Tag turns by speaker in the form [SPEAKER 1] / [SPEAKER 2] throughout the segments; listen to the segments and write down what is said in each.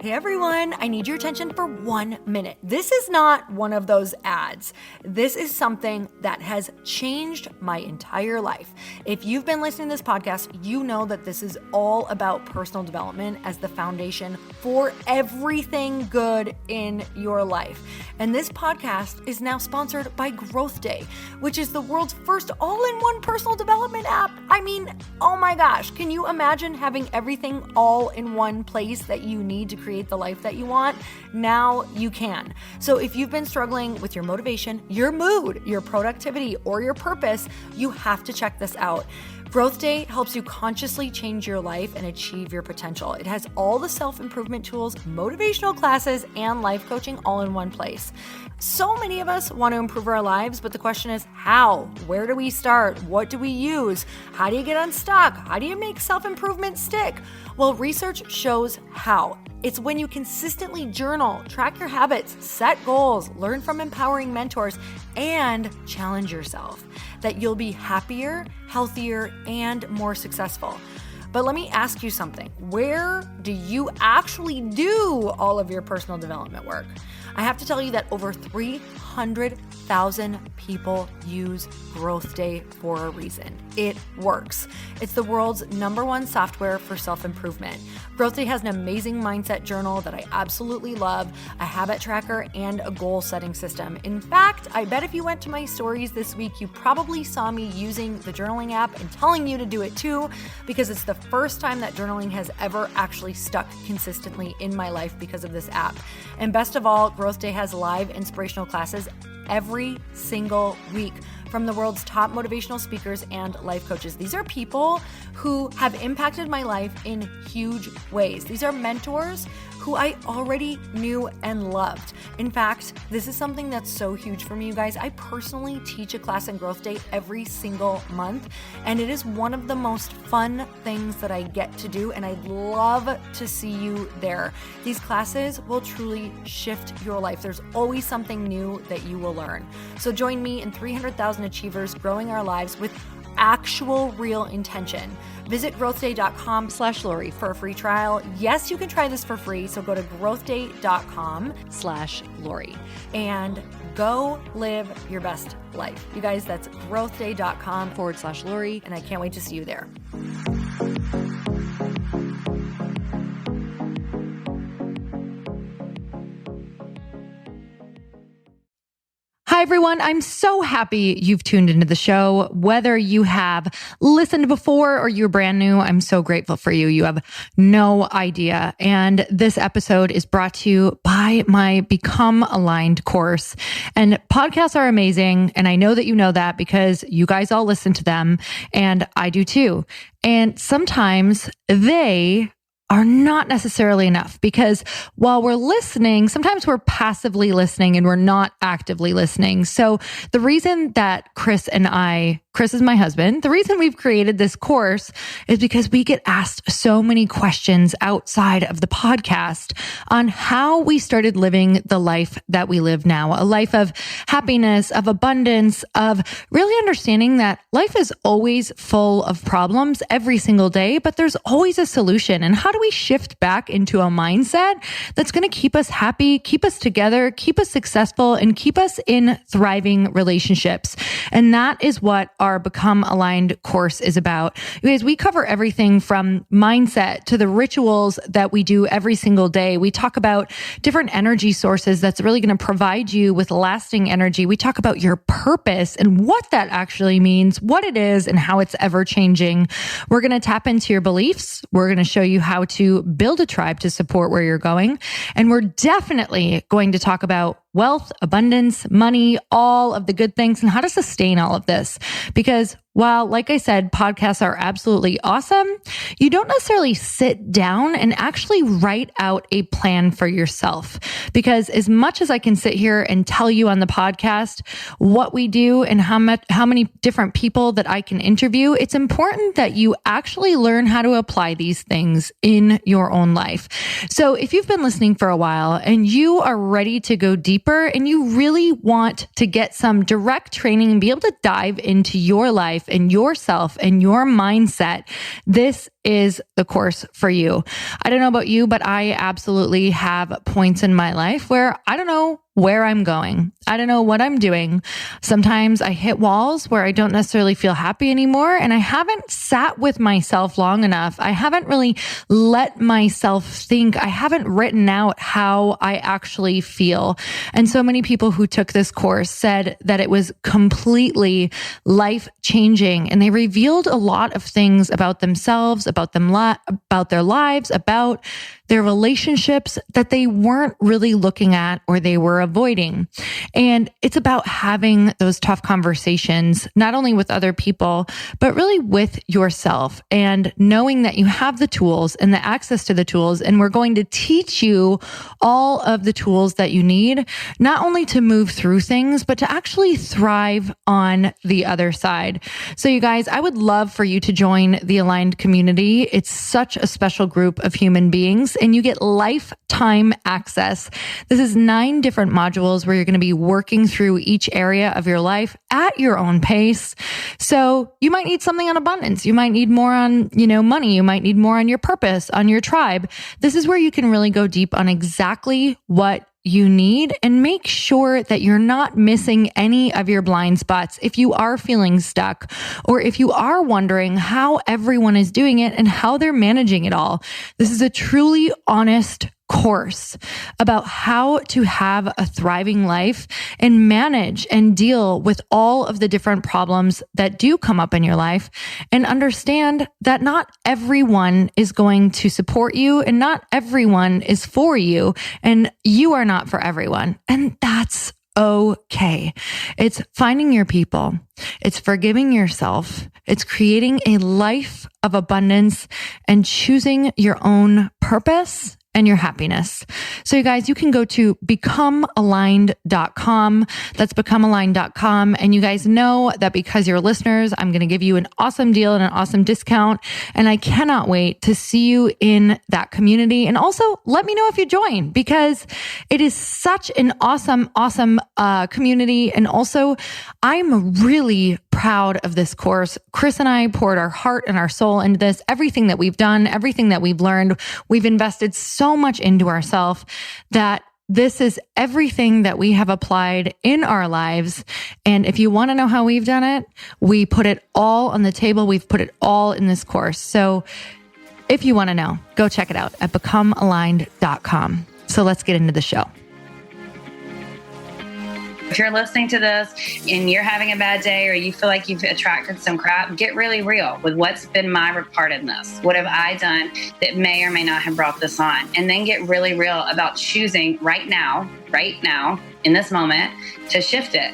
[SPEAKER 1] Hey everyone, I need your attention for 1 minute. This is not one of those ads. This is something that has changed my entire life. If you've been listening to this podcast, you know that this is all about personal development as the foundation for everything good in your life. And this podcast is now sponsored by Growth Day, which is the world's first all-in-one personal development app. I mean, oh my gosh, can you imagine having everything all in one place that you need to create the life that you want? Now you can. So if you've been struggling with your motivation, your mood, your productivity, or your purpose, you have to check this out. Growth Day helps you consciously change your life and achieve your potential. It has all the self-improvement tools, motivational classes, and life coaching all in one place. So many of us want to improve our lives, but the question is how? Where do we start? What do we use? How do you get unstuck? How do you make self-improvement stick? Well, research shows how. It's when you consistently journal, track your habits, set goals, learn from empowering mentors, and challenge yourself that you'll be happier, healthier, and more successful. But let me ask you something. Where do you actually do all of your personal development work? I have to tell you that over 300,000 people use Growth Day for a reason. It works. It's the world's #1 software for self-improvement. Growth Day has an amazing mindset journal that I absolutely love, a habit tracker, and a goal-setting system. In fact, I bet if you went to my stories this week, you probably saw me using the journaling app and telling you to do it too, because it's the first time that journaling has ever actually stuck consistently in my life because of this app. And best of all, Growth Day has live inspirational classes every single week from the world's top motivational speakers and life coaches. These are people who have impacted my life in huge ways. These are mentors who I already knew and loved. In fact, this is something that's so huge for me, you guys. I personally teach a class in Growth Day every single month, and it is one of the most fun things that I get to do, and I'd love to see you there. These classes will truly shift your life. There's always something new that you will learn. So join me and 300,000 achievers growing our lives with actual real intention. Visit growthday.com/Lori for a free trial. Yes, you can try this for free. So go to growthday.com/Lori and go live your best life. You guys, that's growthday.com/Lori. And I can't wait to see you there. Hi, everyone. I'm so happy you've tuned into the show. Whether you have listened before or you're brand new, I'm so grateful for you. You have no idea. And this episode is brought to you by my Become Aligned course. And podcasts are amazing. And I know that you know that because you guys all listen to them. And I do too. And sometimes they are not necessarily enough, because while we're listening, sometimes we're passively listening and we're not actively listening. So the reason that Chris is my husband, the reason we've created this course is because we get asked so many questions outside of the podcast on how we started living the life that we live now, a life of happiness, of abundance, of really understanding that life is always full of problems every single day, but there's always a solution. And how do we shift back into a mindset that's going to keep us happy, keep us together, keep us successful, and keep us in thriving relationships? And that is what our Become Aligned course is about. You guys, we cover everything from mindset to the rituals that we do every single day. We talk about different energy sources that's really going to provide you with lasting energy. We talk about your purpose and what that actually means, what it is, and how it's ever changing. We're going to tap into your beliefs. We're going to show you how to build a tribe to support where you're going. And we're definitely going to talk about wealth, abundance, money, all of the good things, and how to sustain all of this. Because while, like I said, podcasts are absolutely awesome, you don't necessarily sit down and actually write out a plan for yourself. Because as much as I can sit here and tell you on the podcast what we do and how many different people that I can interview, it's important that you actually learn how to apply these things in your own life. So if you've been listening for a while and you are ready to go deeper and you really want to get some direct training and be able to dive into your life and yourself and your mindset, this is the course for you. I don't know about you, but I absolutely have points in my life where I don't know where I'm going. I don't know what I'm doing. Sometimes I hit walls where I don't necessarily feel happy anymore, and I haven't sat with myself long enough. I haven't really let myself think. I haven't written out how I actually feel. And so many people who took this course said that it was completely life-changing, and they revealed a lot of things about themselves, about their lives, about their relationships that they weren't really looking at or they were avoiding. And it's about having those tough conversations, not only with other people, but really with yourself, and knowing that you have the tools and the access to the tools. And we're going to teach you all of the tools that you need, not only to move through things, but to actually thrive on the other side. So you guys, I would love for you to join the Aligned community. It's such a special group of human beings, and you get lifetime access. This is 9 different modules where you're going to be working through each area of your life at your own pace. So you might need something on abundance. You might need more on, money. You might need more on your purpose, on your tribe. This is where you can really go deep on exactly what you need and make sure that you're not missing any of your blind spots. If you are feeling stuck, or if you are wondering how everyone is doing it and how they're managing it all, this is a truly honest course about how to have a thriving life and manage and deal with all of the different problems that do come up in your life, and understand that not everyone is going to support you and not everyone is for you, and you are not for everyone. And that's okay. It's finding your people. It's forgiving yourself. It's creating a life of abundance and choosing your own purpose and your happiness. So you guys, you can go to becomealigned.com. That's becomealigned.com. And you guys know that because you're listeners, I'm going to give you an awesome deal and an awesome discount. And I cannot wait to see you in that community. And also let me know if you join, because it is such an awesome community. And also I'm really proud of this course. Chris and I poured our heart and our soul into this. Everything that we've done, everything that we've learned, we've invested so much into ourselves that this is everything that we have applied in our lives. And if you want to know how we've done it, we put it all on the table. We've put it all in this course. So if you want to know, go check it out at becomealigned.com. So let's get into the show.
[SPEAKER 2] If you're listening to this and you're having a bad day, or you feel like you've attracted some crap, get really real with what's been my part in this. What have I done that may or may not have brought this on? And then get really real about choosing right now, in this moment, to shift it.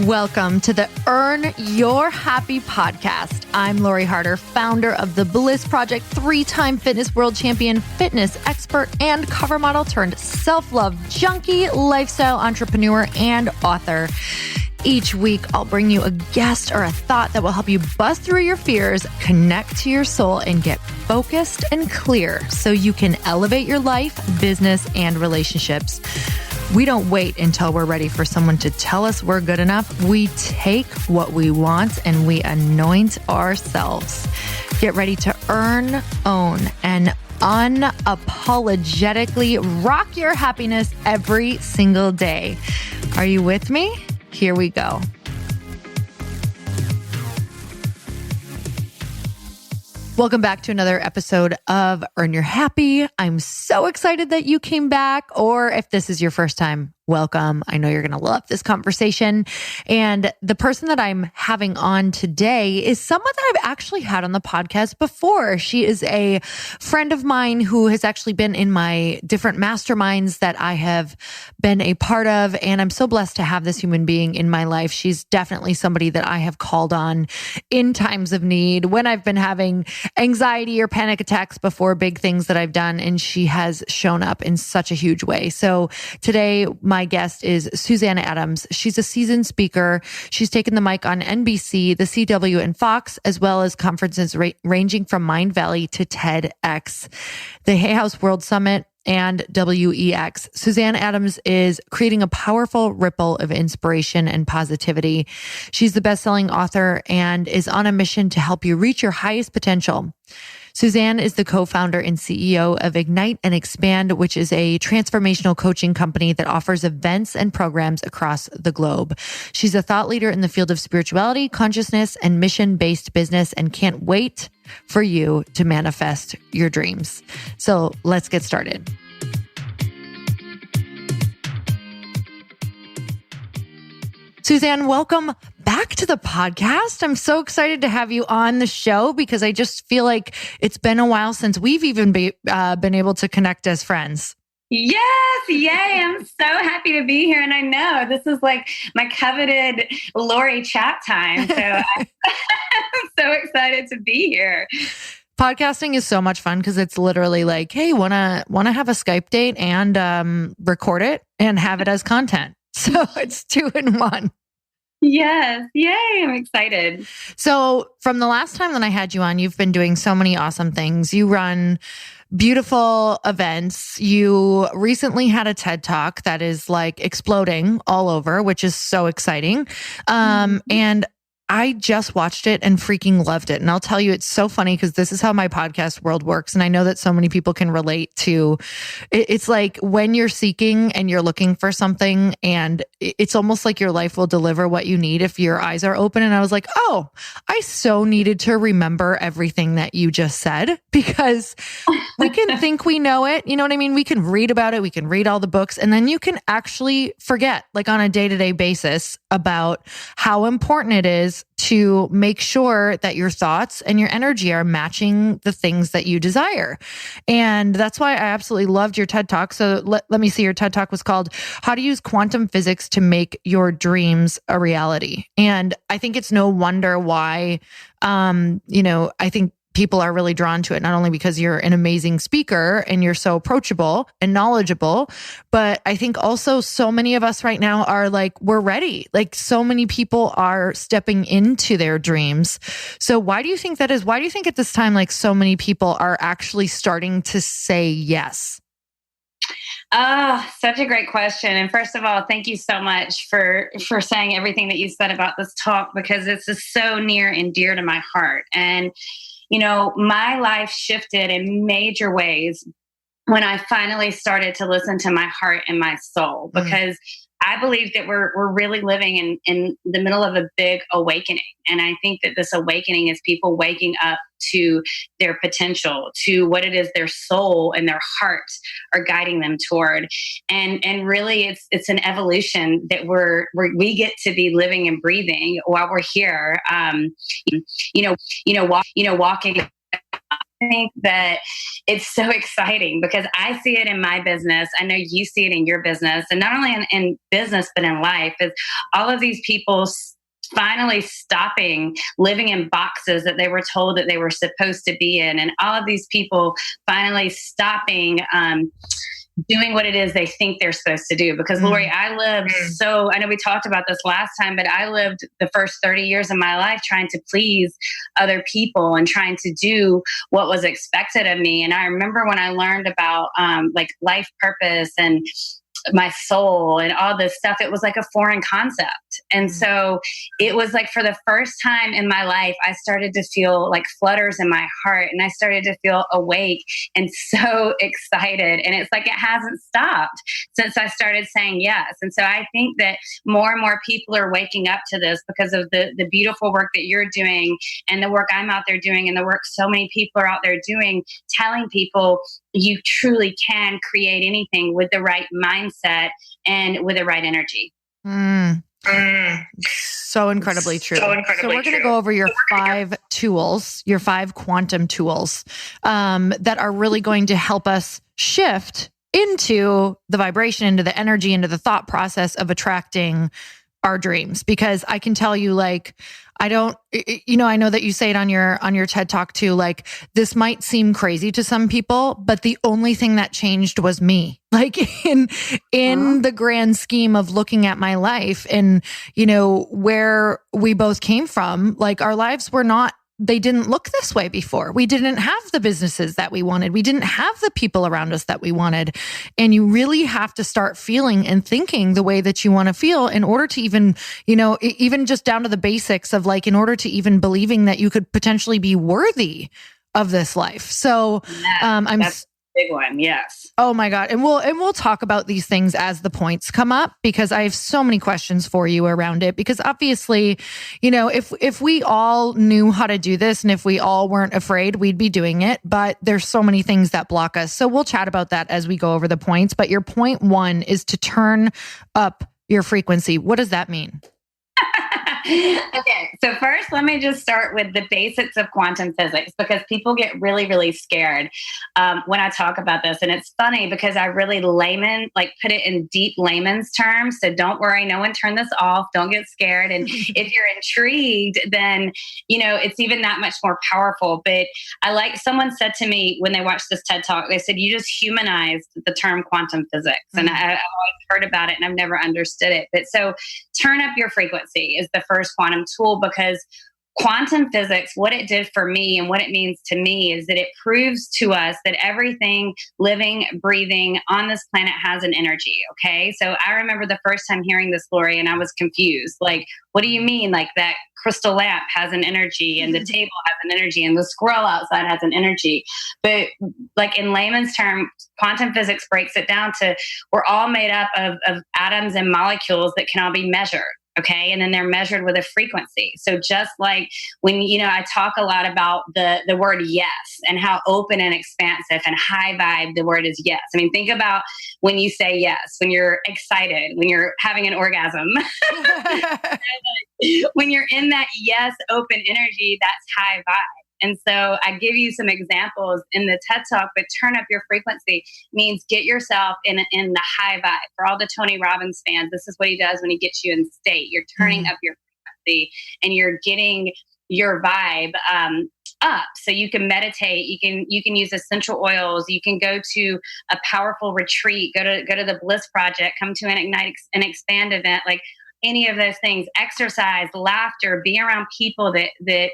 [SPEAKER 1] Welcome to the Earn Your Happy podcast. I'm Lori Harder, founder of The Bliss Project, 3-time fitness world champion, fitness expert, and cover model turned self-love junkie, lifestyle entrepreneur, and author. Each week, I'll bring you a guest or a thought that will help you bust through your fears, connect to your soul, and get focused and clear so you can elevate your life, business, and relationships. We don't wait until we're ready for someone to tell us we're good enough. We take what we want and we anoint ourselves. Get ready to earn, own, and unapologetically rock your happiness every single day. Are you with me? Here we go. Welcome back to another episode of Earn Your Happy. I'm so excited that you came back, or if this is your first time, welcome. I know you're going to love this conversation. And the person that I'm having on today is someone that I've actually had on the podcast before. She is a friend of mine who has actually been in my different masterminds that I have been a part of. And I'm so blessed to have this human being in my life. She's definitely somebody that I have called on in times of need, when I've been having anxiety or panic attacks before big things that I've done. And she has shown up in such a huge way. So today, my guest is Suzanne Adams. She's a seasoned speaker. She's taken the mic on NBC, the CW, and Fox, as well as conferences ranging from Mind Valley to TEDx, the Hay House World Summit, and WEX. Suzanne Adams is creating a powerful ripple of inspiration and positivity. She's the best-selling author and is on a mission to help you reach your highest potential. Suzanne is the co-founder and CEO of Ignite and Expand, which is a transformational coaching company that offers events and programs across the globe. She's a thought leader in the field of spirituality, consciousness, and mission-based business, and can't wait for you to manifest your dreams. So let's get started. Suzanne, welcome back to the podcast. I'm so excited to have you on the show because I just feel like it's been a while since we've even been able to connect as friends.
[SPEAKER 2] Yes, yay. I'm so happy to be here. And I know this is like my coveted Lori chat time. So I'm so excited to be here.
[SPEAKER 1] Podcasting is so much fun because it's literally like, hey, wanna have a Skype date and record it and have it as content. So it's 2 in 1.
[SPEAKER 2] Yes. Yay. I'm excited.
[SPEAKER 1] So from the last time that I had you on, you've been doing so many awesome things. You run beautiful events. You recently had a TED Talk that is like exploding all over, which is so exciting. And I just watched it and freaking loved it. And I'll tell you, it's so funny because this is how my podcast world works. And I know that so many people can relate to it. It's like when you're seeking and you're looking for something and it's almost like your life will deliver what you need if your eyes are open. And I was like, oh, I so needed to remember everything that you just said because we can think we know it. You know what I mean? We can read about it. We can read all the books and then you can actually forget like on a day-to-day basis about how important it is to make sure that your thoughts and your energy are matching the things that you desire. And that's why I absolutely loved your TED Talk. So let me see. Your TED Talk was called How to Use Quantum Physics to Make Your Dreams a Reality. And I think it's no wonder why, I think people are really drawn to it, not only because you're an amazing speaker and you're so approachable and knowledgeable, but I think also so many of us right now are like, we're ready. Like so many people are stepping into their dreams. So why do you think that is? Why do you think at this time, like so many people are actually starting to say yes?
[SPEAKER 2] Such a great question. And first of all, thank you so much for saying everything that you said about this talk, because this is so near and dear to my heart. And my life shifted in major ways when I finally started to listen to my heart and my soul, because I believe that we're really living in the middle of a big awakening. And I think that this awakening is people waking up to their potential, to what it is their soul and their heart are guiding them toward. And really it's an evolution that we get to be living and breathing while we're here. Walking. I think that it's so exciting because I see it in my business. I know you see it in your business, and not only in business, but in life, is all of these people finally stopping living in boxes that they were told that they were supposed to be in. And all of these people finally stopping, doing what it is they think they're supposed to do. Because Lori, I know we talked about this last time, but I lived the first 30 years of my life trying to please other people and trying to do what was expected of me. And I remember when I learned about like life purpose and my soul and all this stuff, it was like a foreign concept. And so it was like for the first time in my life, I started to feel like flutters in my heart, and I started to feel awake and so excited. And it's like it hasn't stopped since I started saying yes. And so I think that more and more people are waking up to this because of the beautiful work that you're doing and the work I'm out there doing and the work so many people are out there doing, telling people you truly can create anything with the right mindset and with the right energy.
[SPEAKER 1] So incredibly true. So we're going to go over your 5 tools, your 5 quantum tools that are really going to help us shift into the vibration, into the energy, into the thought process of attracting our dreams. Because I can tell you, like, I know that you say it on your TED Talk too, like, this might seem crazy to some people, but the only thing that changed was me. Like in the grand scheme of looking at my life and, where we both came from, like our lives were not they didn't look this way before. We didn't have the businesses that we wanted. We didn't have the people around us that we wanted. And you really have to start feeling and thinking the way that you want to feel in order to even, even just down to the basics of like, in order to even believing that you could potentially be worthy of this life. So,
[SPEAKER 2] that's a big one. Yes.
[SPEAKER 1] Oh my God. And we'll talk about these things as the points come up, because I have so many questions for you around it. Because obviously, if we all knew how to do this and if we all weren't afraid, we'd be doing it. But there's so many things that block us. So we'll chat about that as we go over the points. But your point 1 is to turn up your frequency. What does that mean?
[SPEAKER 2] Okay, so first, let me just start with the basics of quantum physics, because people get really, really scared when I talk about this. And it's funny because I really put it in deep layman's terms. So don't worry, no one turn this off. Don't get scared. And if you're intrigued, then, it's even that much more powerful. But someone said to me when they watched this TED Talk, they said, you just humanized the term quantum physics. And I've always heard about it and I've never understood it. But so turn up your frequency is the first quantum tool, because quantum physics, what it did for me and what it means to me is that it proves to us that everything living, breathing on this planet has an energy. Okay. So I remember the first time hearing this, Lori, and I was confused. Like, what do you mean? Like that crystal lamp has an energy and the table has an energy and the squirrel outside has an energy. But like in layman's term, quantum physics breaks it down to we're all made up of atoms and molecules that can all be measured. Okay. And then they're measured with a frequency. So just like when, I talk a lot about the word yes and how open and expansive and high vibe the word is yes. I mean, think about when you say yes, when you're excited, when you're having an orgasm, when you're in that yes, open energy, that's high vibe. And so I give you some examples in the TED Talk, but turn up your frequency means get yourself in the high vibe. For all the Tony Robbins fans, this is what he does when he gets you in state. You're turning up your frequency and you're getting your vibe up. So you can meditate, you can use essential oils, you can go to a powerful retreat, go to the Bliss Project, come to an Ignite and Expand event, like any of those things, exercise, laughter, be around people that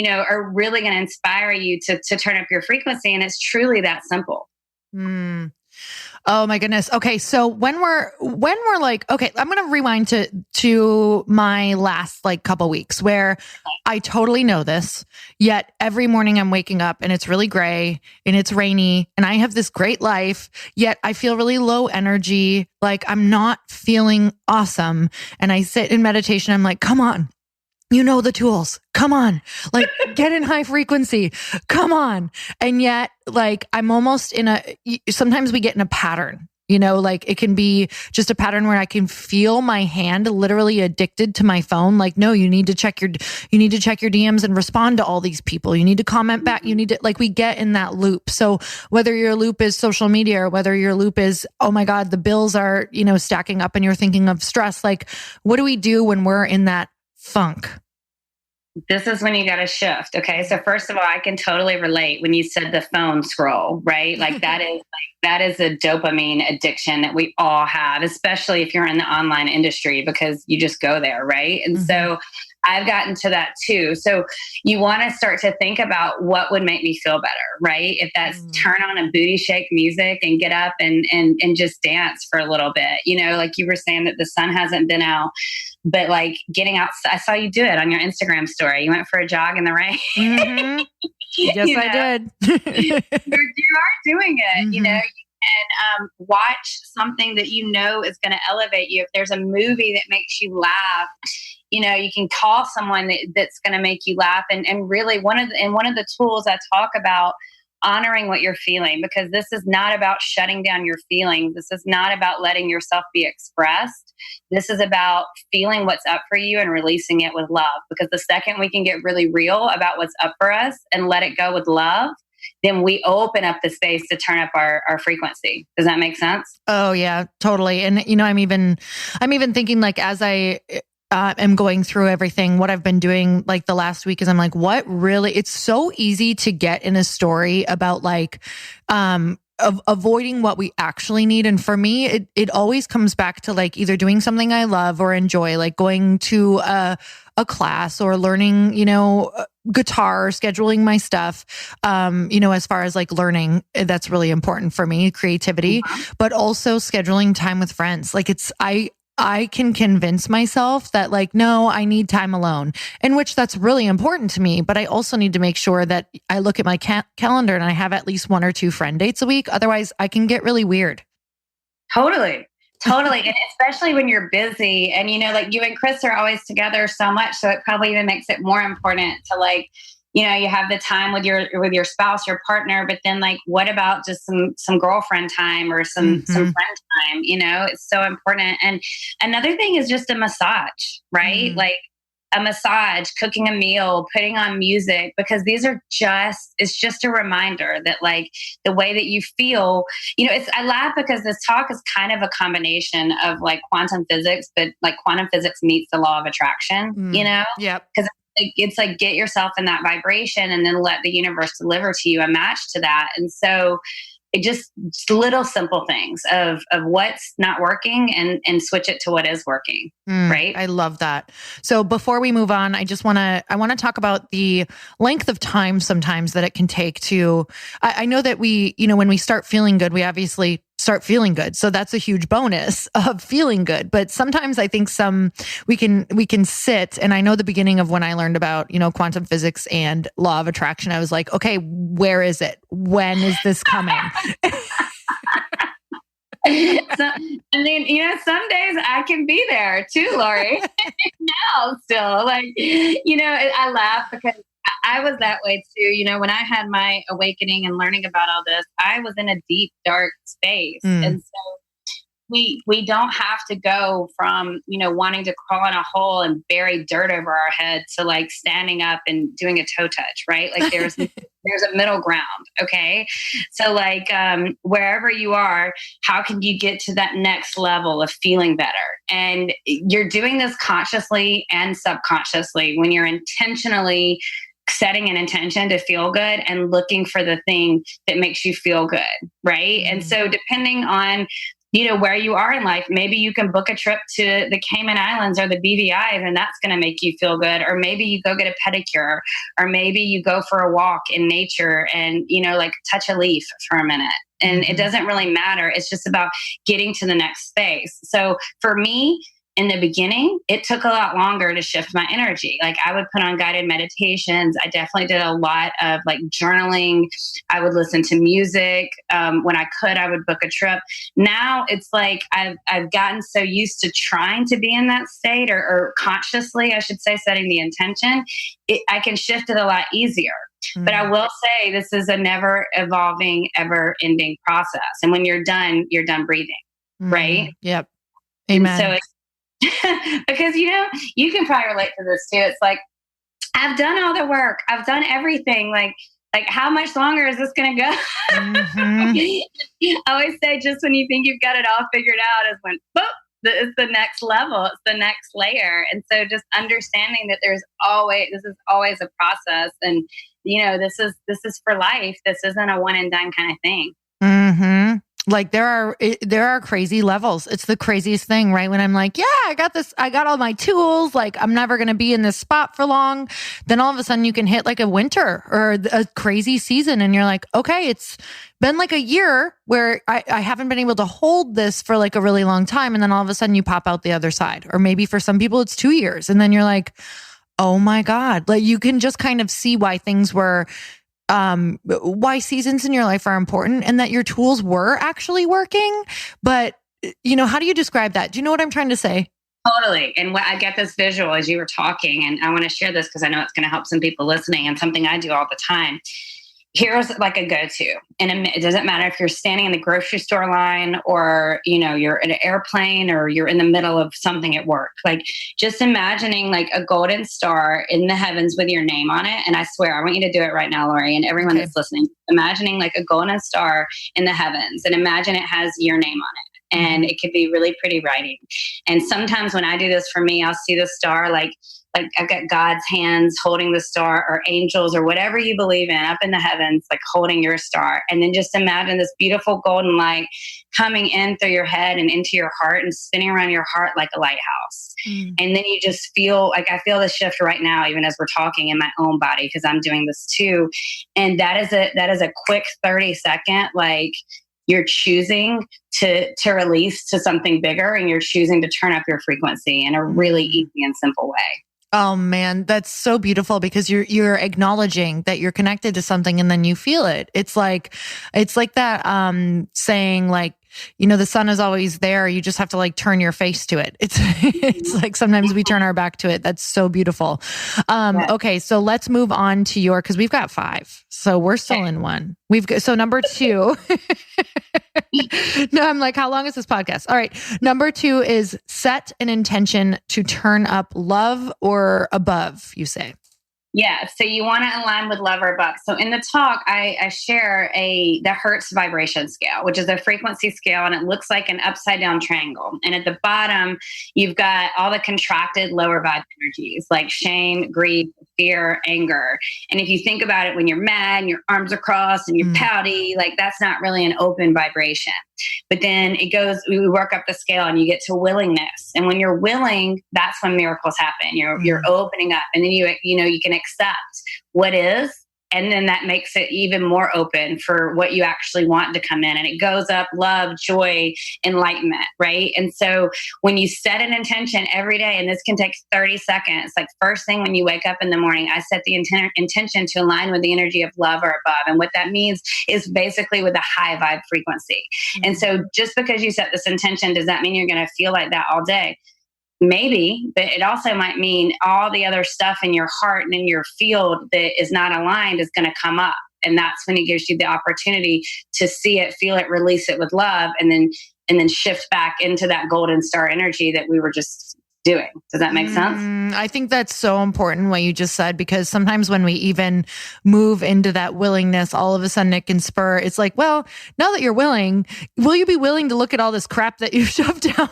[SPEAKER 2] are really going to inspire you to turn up your frequency. And it's truly that simple.
[SPEAKER 1] Oh my goodness. Okay. So when we're like, okay, I'm going to rewind to my last like couple weeks where I totally know this, yet every morning I'm waking up and it's really gray and it's rainy and I have this great life, yet I feel really low energy. Like I'm not feeling awesome. And I sit in meditation. I'm like, come on. You know the tools. Come on. Like get in high frequency. Come on. And yet like I'm almost sometimes we get in a pattern, like it can be just a pattern where I can feel my hand literally addicted to my phone. Like, no, you need to check your DMs and respond to all these people. You need to comment back. You need to we get in that loop. So whether your loop is social media or whether your loop is, oh my God, the bills are, stacking up and you're thinking of stress. Like what do we do when we're in that funk?
[SPEAKER 2] This is when you got to shift. Okay. So first of all, I can totally relate when you said the phone scroll, right? Like that is a dopamine addiction that we all have, especially if you're in the online industry because you just go there. Right. And so I've gotten to that too. So you want to start to think about what would make me feel better, right? If that's turn on a booty shake music and get up and just dance for a little bit, like you were saying that the sun hasn't been out, but like getting out, I saw you do it on your Instagram story. You went for a jog in the rain.
[SPEAKER 1] Mm-hmm. Yes, I did.
[SPEAKER 2] you are doing it, and watch something that is going to elevate you. If there's a movie that makes you laugh, you can call someone that's going to make you laugh. And really one of the tools I talk about honoring what you're feeling, because this is not about shutting down your feelings. This is not about letting yourself be expressed. This is about feeling what's up for you and releasing it with love. Because the second we can get really real about what's up for us and let it go with love, then we open up the space to turn up our frequency. Does that make sense?
[SPEAKER 1] Oh yeah, totally. And I'm even thinking like as I am going through everything, what I've been doing like the last week is I'm like, what really, it's so easy to get in a story about like, avoiding what we actually need. And for me, it always comes back to like either doing something I love or enjoy, like going to a a class or learning, guitar, scheduling my stuff, as far as like learning, that's really important for me, creativity, but also scheduling time with friends. Like I can convince myself that like, no, I need time alone, in which that's really important to me. But I also need to make sure that I look at my calendar and I have at least 1 or 2 friend dates a week. Otherwise I can get really weird.
[SPEAKER 2] Totally. And especially when you're busy and, like you and Chris are always together so much. So it probably even makes it more important to like, you have the time with your spouse, your partner, but then like, what about just some girlfriend time or some friend time? It's so important. And another thing is just a massage, right? Like a massage, cooking a meal, putting on music, because it's just a reminder that like the way that you feel, I laugh because this talk is kind of a combination of like quantum physics, but like quantum physics meets the law of attraction,
[SPEAKER 1] Yep.
[SPEAKER 2] Because it's like get yourself in that vibration and then let the universe deliver to you a match to that. And so it just little simple things of what's not working and switch it to what is working. Right.
[SPEAKER 1] I love that. So before we move on, I want to talk about the length of time sometimes that it can take to, I know that we, when we start feeling good, we obviously start feeling good. So that's a huge bonus of feeling good. But sometimes I think we can sit, and I know the beginning of when I learned about, quantum physics and law of attraction, I was like, okay, where is it? When is this coming?
[SPEAKER 2] Some days I can be there too, Lori. Now still like, I laugh because I was that way too. When I had my awakening and learning about all this, I was in a deep, dark space. And so we don't have to go from, wanting to crawl in a hole and bury dirt over our head to like standing up and doing a toe touch, right? Like there's a middle ground. Okay. So like, wherever you are, how can you get to that next level of feeling better? And you're doing this consciously and subconsciously when you're intentionally setting an intention to feel good and looking for the thing that makes you feel good. Right. And so depending on, where you are in life, maybe you can book a trip to the Cayman Islands or the BVI's and that's going to make you feel good. Or maybe you go get a pedicure, or maybe you go for a walk in nature and, like touch a leaf for a minute. And it doesn't really matter. It's just about getting to the next space. So for me, in the beginning, it took a lot longer to shift my energy. Like I would put on guided meditations. I definitely did a lot of like journaling. I would listen to music. When I could, I would book a trip. Now it's like I've gotten so used to trying to be in that state or consciously, I should say, setting the intention. I can shift it a lot easier. But I will say this is a never evolving, ever ending process. And when you're done breathing. Right?
[SPEAKER 1] Yep. Amen.
[SPEAKER 2] And so because, you can probably relate to this too. It's like, I've done all the work. I've done everything. Like how much longer is this going to go? I always say just when you think you've got it all figured out is when, boop, it's the next level. It's the next layer. And so just understanding that this is always a process. And, this is for life. This isn't a one and done kind of thing.
[SPEAKER 1] Mm-hmm. Like there are crazy levels. It's the craziest thing, right? When I'm like, yeah, I got this, I got all my tools. Like I'm never going to be in this spot for long. Then all of a sudden you can hit like a winter or a crazy season. And you're like, okay, it's been like a year where I haven't been able to hold this for like a really long time. And then all of a sudden you pop out the other side. Or maybe for some people it's 2 years. And then you're like, oh my God, like you can just kind of see why things were why seasons in your life are important and that your tools were actually working. But, how do you describe that? Do you know what I'm trying to say?
[SPEAKER 2] Totally. And I get this visual as you were talking, and I want to share this because I know it's going to help some people listening and something I do all the time. Here's like a go-to. And it doesn't matter if you're standing in the grocery store line or, you're in an airplane or you're in the middle of something at work. Like just imagining like a golden star in the heavens with your name on it. And I swear, I want you to do it right now, Lori, and everyone that's listening, imagining like a golden star in the heavens and imagine it has your name on it. and it could be really pretty writing. And sometimes when I do this for me, I'll see the star like I've got God's hands holding the star, or angels, or whatever you believe in, up in the heavens, like holding your star. And then just imagine this beautiful golden light coming in through your head and into your heart and spinning around your heart like a lighthouse. And then you just feel like, I feel the shift right now, even as we're talking, in my own body, because I'm doing this too. And that is a quick 30-second, like, you're choosing to release to something bigger, and you're choosing to turn up your frequency in a really easy and simple way.
[SPEAKER 1] Oh man, that's so beautiful, because you're acknowledging that you're connected to something, and then you feel it. It's like that saying, like, the sun is always there. You just have to like turn your face to it. It's like sometimes we turn our back to it. That's so beautiful. Okay, so let's move on to because we've got 5. So we're still in 1. So number 2. No, I'm like, how long is this podcast? All right. Number 2 is set an intention to turn up love or above, you say.
[SPEAKER 2] Yeah. So you want to align with love or above. So in the talk, I share the Hertz vibration scale, which is a frequency scale, and it looks like an upside down triangle. And at the bottom, you've got all the contracted lower vibe energies like shame, greed, fear, anger. And if you think about it, when you're mad and your arms are crossed and you're pouty, like, that's not really an open vibration. But then we work up the scale and you get to willingness. And when you're willing, that's when miracles happen. You're opening up, and then you can accept what is. And then that makes it even more open for what you actually want to come in. And it goes up love, joy, enlightenment, right? And so when you set an intention every day, and this can take 30 seconds, like first thing when you wake up in the morning, I set the intention to align with the energy of love or above. And what that means is basically with a high vibe frequency. And so just because you set this intention, does that mean you're going to feel like that all day? Maybe, but it also might mean all the other stuff in your heart and in your field that is not aligned is going to come up. And that's when it gives you the opportunity to see it, feel it, release it with love, and then shift back into that golden star energy that we were just doing. Does that make sense?
[SPEAKER 1] I think that's so important what you just said, because sometimes when we even move into that willingness, all of a sudden it can spur. It's like, well, now that you're willing, will you be willing to look at all this crap that you shoved down?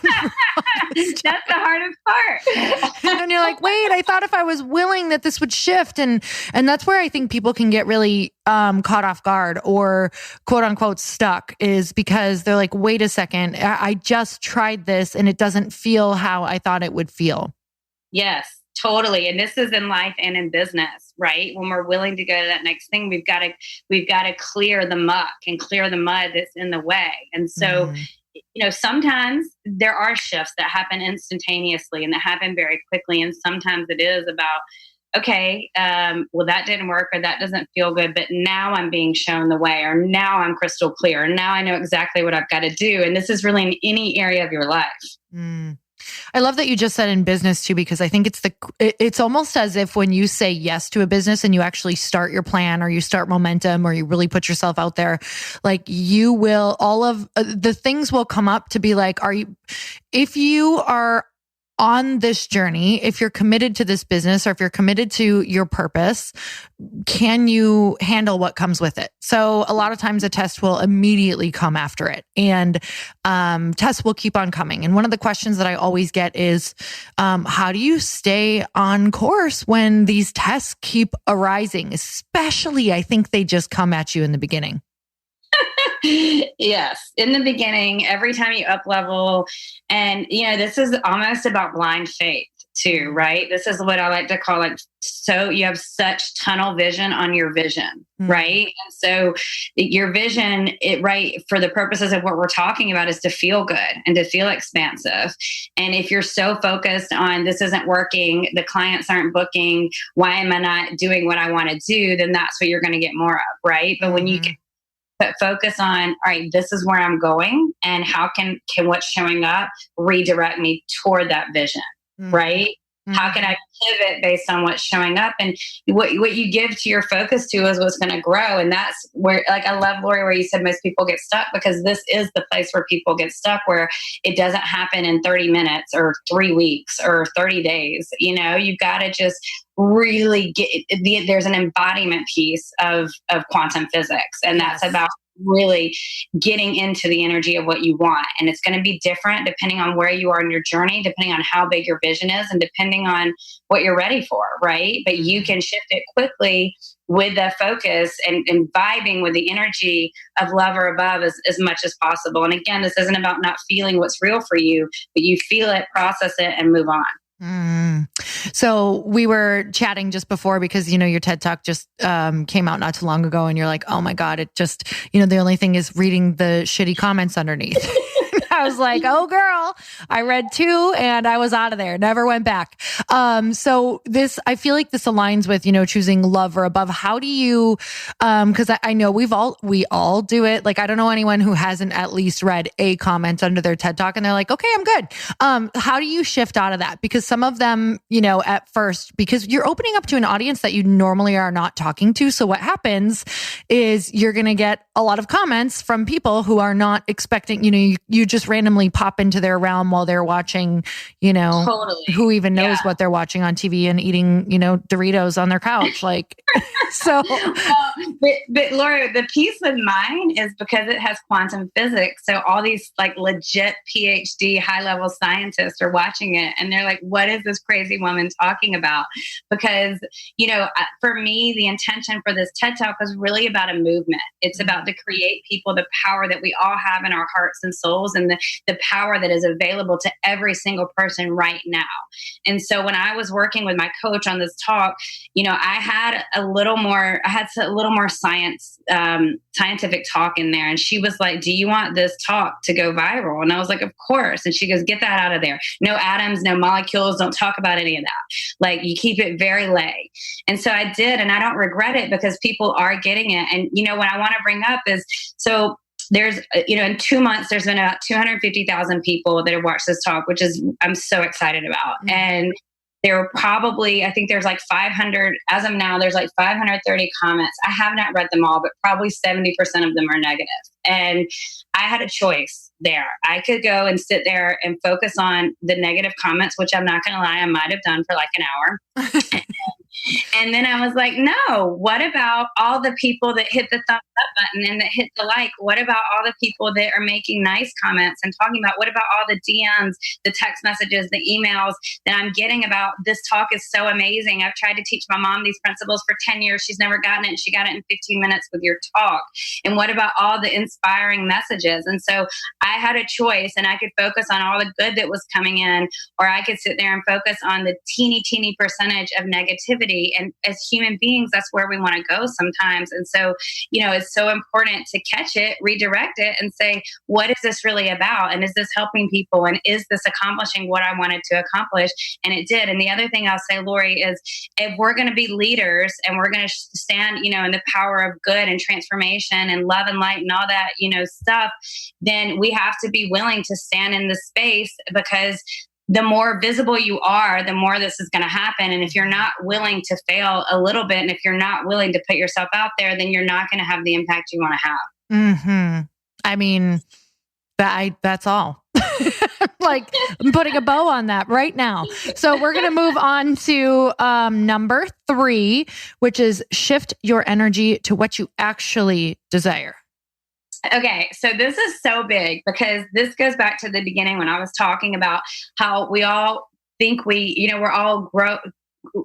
[SPEAKER 2] That's the hardest part.
[SPEAKER 1] And you're like, wait, I thought if I was willing that this would shift. And that's where I think people can get really caught off guard, or quote unquote stuck, is because they're like, wait a second, I just tried this and it doesn't feel how I thought it would feel.
[SPEAKER 2] Yes, totally. And this is in life and in business, right? When we're willing to go to that next thing, we've got to clear the muck and clear the mud that's in the way. And so, sometimes there are shifts that happen instantaneously and that happen very quickly. And sometimes it is about, okay, well, that didn't work, or that doesn't feel good, but now I'm being shown the way, or now I'm crystal clear, and now I know exactly what I've got to do. And this is really in any area of your life.
[SPEAKER 1] I love that you just said in business too, because I think it's almost as if when you say yes to a business and you actually start your plan, or you start momentum, or you really put yourself out there, like, you will, all of the things will come up to be like, if you are on this journey, if you're committed to this business, or if you're committed to your purpose, can you handle what comes with it? So a lot of times a test will immediately come after it, and tests will keep on coming. And one of the questions that I always get is, how do you stay on course when these tests keep arising? Especially, I think they just come at you in the beginning.
[SPEAKER 2] Yes. In the beginning, every time you up level, and this is almost about blind faith too, right? This is what I like to call, like, so you have such tunnel vision on your vision, right? And so your vision, right, for the purposes of what we're talking about, is to feel good and to feel expansive. And if you're so focused on, this isn't working, the clients aren't booking, why am I not doing what I want to do? Then that's what you're going to get more of, right? But when you can focus on, all right, this is where I'm going, and how can what's showing up redirect me toward that vision, right? How can I pivot based on what's showing up? And what you give to your focus to is what's going to grow. And that's where, like, I love, Lori, where you said most people get stuck, because this is the place where people get stuck, where it doesn't happen in 30 minutes or 3 weeks or 30 days. You've got to just really there's an embodiment piece of quantum physics. And that's about really getting into the energy of what you want. And it's going to be different depending on where you are in your journey, depending on how big your vision is, and depending on what you're ready for, right? But you can shift it quickly with the focus and vibing with the energy of love or above as much as possible. And again, this isn't about not feeling what's real for you, but you feel it, process it, and move on.
[SPEAKER 1] So we were chatting just before because, your TED Talk just came out not too long ago, and you're like, oh my God, it just, the only thing is reading the shitty comments underneath. I was like, oh girl, I read 2 and I was out of there, never went back. So I feel like this aligns with, choosing love or above. How do you, cause I know we all do it. Like, I don't know anyone who hasn't at least read a comment under their TED Talk and they're like, okay, I'm good. How do you shift out of that? Because some of them, at first, because you're opening up to an audience that you normally are not talking to. So what happens is you're going to get a lot of comments from people who are not expecting, you just randomly pop into their realm while they're watching,
[SPEAKER 2] totally.
[SPEAKER 1] Who even knows what they're watching on TV and eating, Doritos on their couch. Like, so.
[SPEAKER 2] Well, but Laura, the piece with mine is because it has quantum physics. So all these like legit PhD high level scientists are watching it and they're like, what is this crazy woman talking about? Because, for me, the intention for this TED Talk was really about a movement. It's about to create people the power that we all have in our hearts and souls, and the power that is available to every single person right now. And so when I was working with my coach on this talk, I had a little more scientific talk in there. And she was like, do you want this talk to go viral? And I was like, of course. And she goes, get that out of there. No atoms, no molecules. Don't talk about any of that. Like, you keep it very lay. And so I did, and I don't regret it because people are getting it. And, what I want to bring up is, so there's, in 2 months, there's been about 250,000 people that have watched this talk, which is, I'm so excited about. Mm-hmm. And there were probably, I think there's like 500, as of now, there's like 530 comments. I have not read them all, but probably 70% of them are negative. And I had a choice there. I could go and sit there and focus on the negative comments, which I'm not going to lie, I might have done for like an hour. And then I was like, no, what about all the people that hit the thumbs up button and that hit the like? What about all the people that are making nice comments and talking about, what about all the DMs, the text messages, the emails that I'm getting about this talk is so amazing. I've tried to teach my mom these principles for 10 years. She's never gotten it. And she got it in 15 minutes with your talk. And what about all the inspiring messages? And so I had a choice, and I could focus on all the good that was coming in, or I could sit there and focus on the teeny percentage of negativity. And as human beings, that's where we want to go sometimes. And so, it's so important to catch it, redirect it, and say, what is this really about? And is this helping people? And is this accomplishing what I wanted to accomplish? And it did. And the other thing I'll say, Lori, is if we're going to be leaders and we're going to stand, in the power of good and transformation and love and light and all that, stuff, then we have to be willing to stand in the space, because the more visible you are, the more this is going to happen. And if you're not willing to fail a little bit, and if you're not willing to put yourself out there, then you're not going to have the impact you want to have.
[SPEAKER 1] Mm-hmm. I mean, that's all. Like, I'm putting a bow on that right now. So we're going to move on to number 3, which is shift your energy to what you actually desire.
[SPEAKER 2] Okay, so this is so big, because this goes back to the beginning when I was talking about how we all think we're all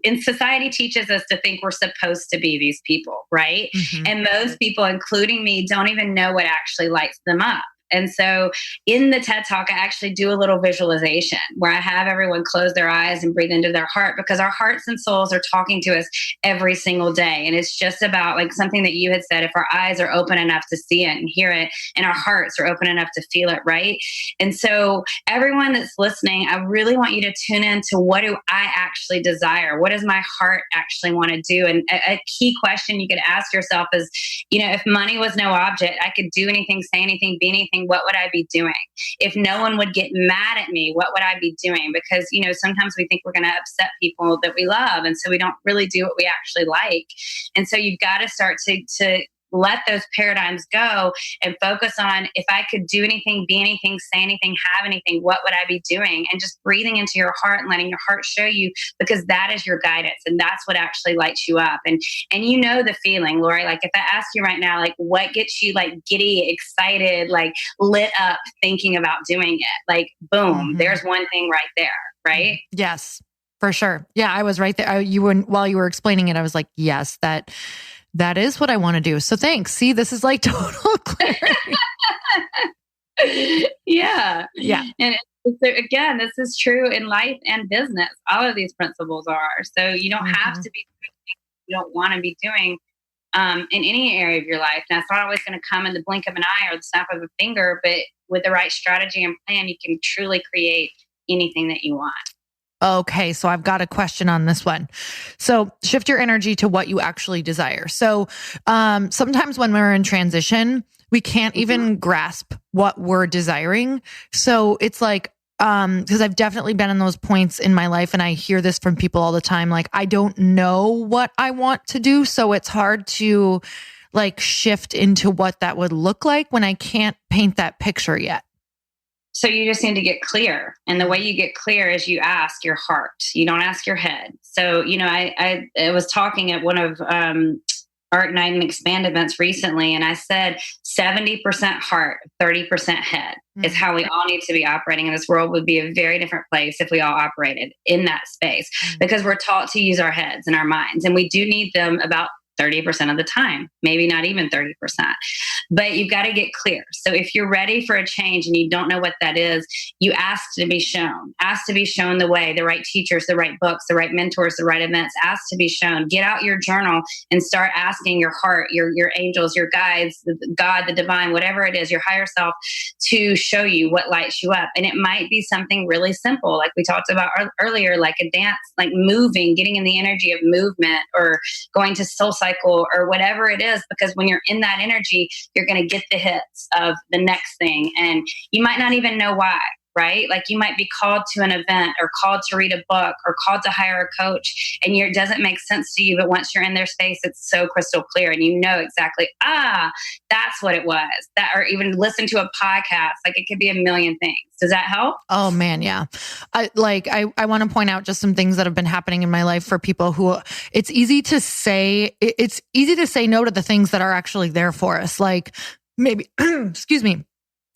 [SPEAKER 2] and society teaches us to think we're supposed to be these people, right? Mm-hmm. And most people, including me, don't even know what actually lights them up. And so in the TED Talk, I actually do a little visualization where I have everyone close their eyes and breathe into their heart, because our hearts and souls are talking to us every single day. And it's just about, like something that you had said, if our eyes are open enough to see it and hear it, and our hearts are open enough to feel it, right? And so everyone that's listening, I really want you to tune in to, what do I actually desire? What does my heart actually want to do? And a key question you could ask yourself is, if money was no object, I could do anything, say anything, be anything, what would I be doing? If no one would get mad at me, what would I be doing? Because, sometimes we think we're going to upset people that we love. And so we don't really do what we actually like. And so you've got to start to let those paradigms go and focus on, if I could do anything, be anything, say anything, have anything, what would I be doing? And just breathing into your heart and letting your heart show you, because that is your guidance. And that's what actually lights you up. And you know the feeling, Lori, like if I ask you right now, like what gets you like giddy, excited, like lit up thinking about doing it, like boom, there's one thing right there, right?
[SPEAKER 1] Yes, for sure. Yeah, I was right there. While you were explaining it, I was like, yes, that is what I want to do. So thanks. See, this is like total clarity.
[SPEAKER 2] Yeah.
[SPEAKER 1] Yeah.
[SPEAKER 2] And so again, this is true in life and business. All of these principles are. So you don't have to be doing things you don't want to be doing in any area of your life. Now, it's not always going to come in the blink of an eye or the snap of a finger, but with the right strategy and plan, you can truly create anything that you want.
[SPEAKER 1] Okay, so I've got a question on this one. So shift your energy to what you actually desire. So sometimes when we're in transition, we can't even grasp what we're desiring. So it's like, because I've definitely been in those points in my life, and I hear this from people all the time, like, I don't know what I want to do. So it's hard to like shift into what that would look like when I can't paint that picture yet.
[SPEAKER 2] So you just need to get clear. And the way you get clear is you ask your heart. You don't ask your head. So, you know, I was talking at one of Art, Night, and Expand events recently, and I said 70% heart, 30% head is how we all need to be operating. And this world would be a very different place if we all operated in that space, because we're taught to use our heads and our minds. And we do need them about 30% of the time, maybe not even 30%, but you've got to get clear. So if you're ready for a change and you don't know what that is, you ask to be shown the way, the right teachers, the right books, the right mentors, the right events, ask to be shown. Get out your journal and start asking your heart, your angels, your guides, God, the divine, whatever it is, your higher self, to show you what lights you up. And it might be something really simple, like we talked about earlier, like a dance, like moving, getting in the energy of movement, or going to soul cycle, or whatever it is, because when you're in that energy, you're going to get the hits of the next thing. And you might not even know why, right? Like you might be called to an event, or called to read a book, or called to hire a coach, and it doesn't make sense to you. But once you're in their space, it's so crystal clear, and you know exactly, that's what it was. That, or even listen to a podcast. Like it could be a million things. Does that help?
[SPEAKER 1] Oh man, yeah. I want to point out just some things that have been happening in my life for people who it's easy to say no to the things that are actually there for us. Like maybe, excuse me,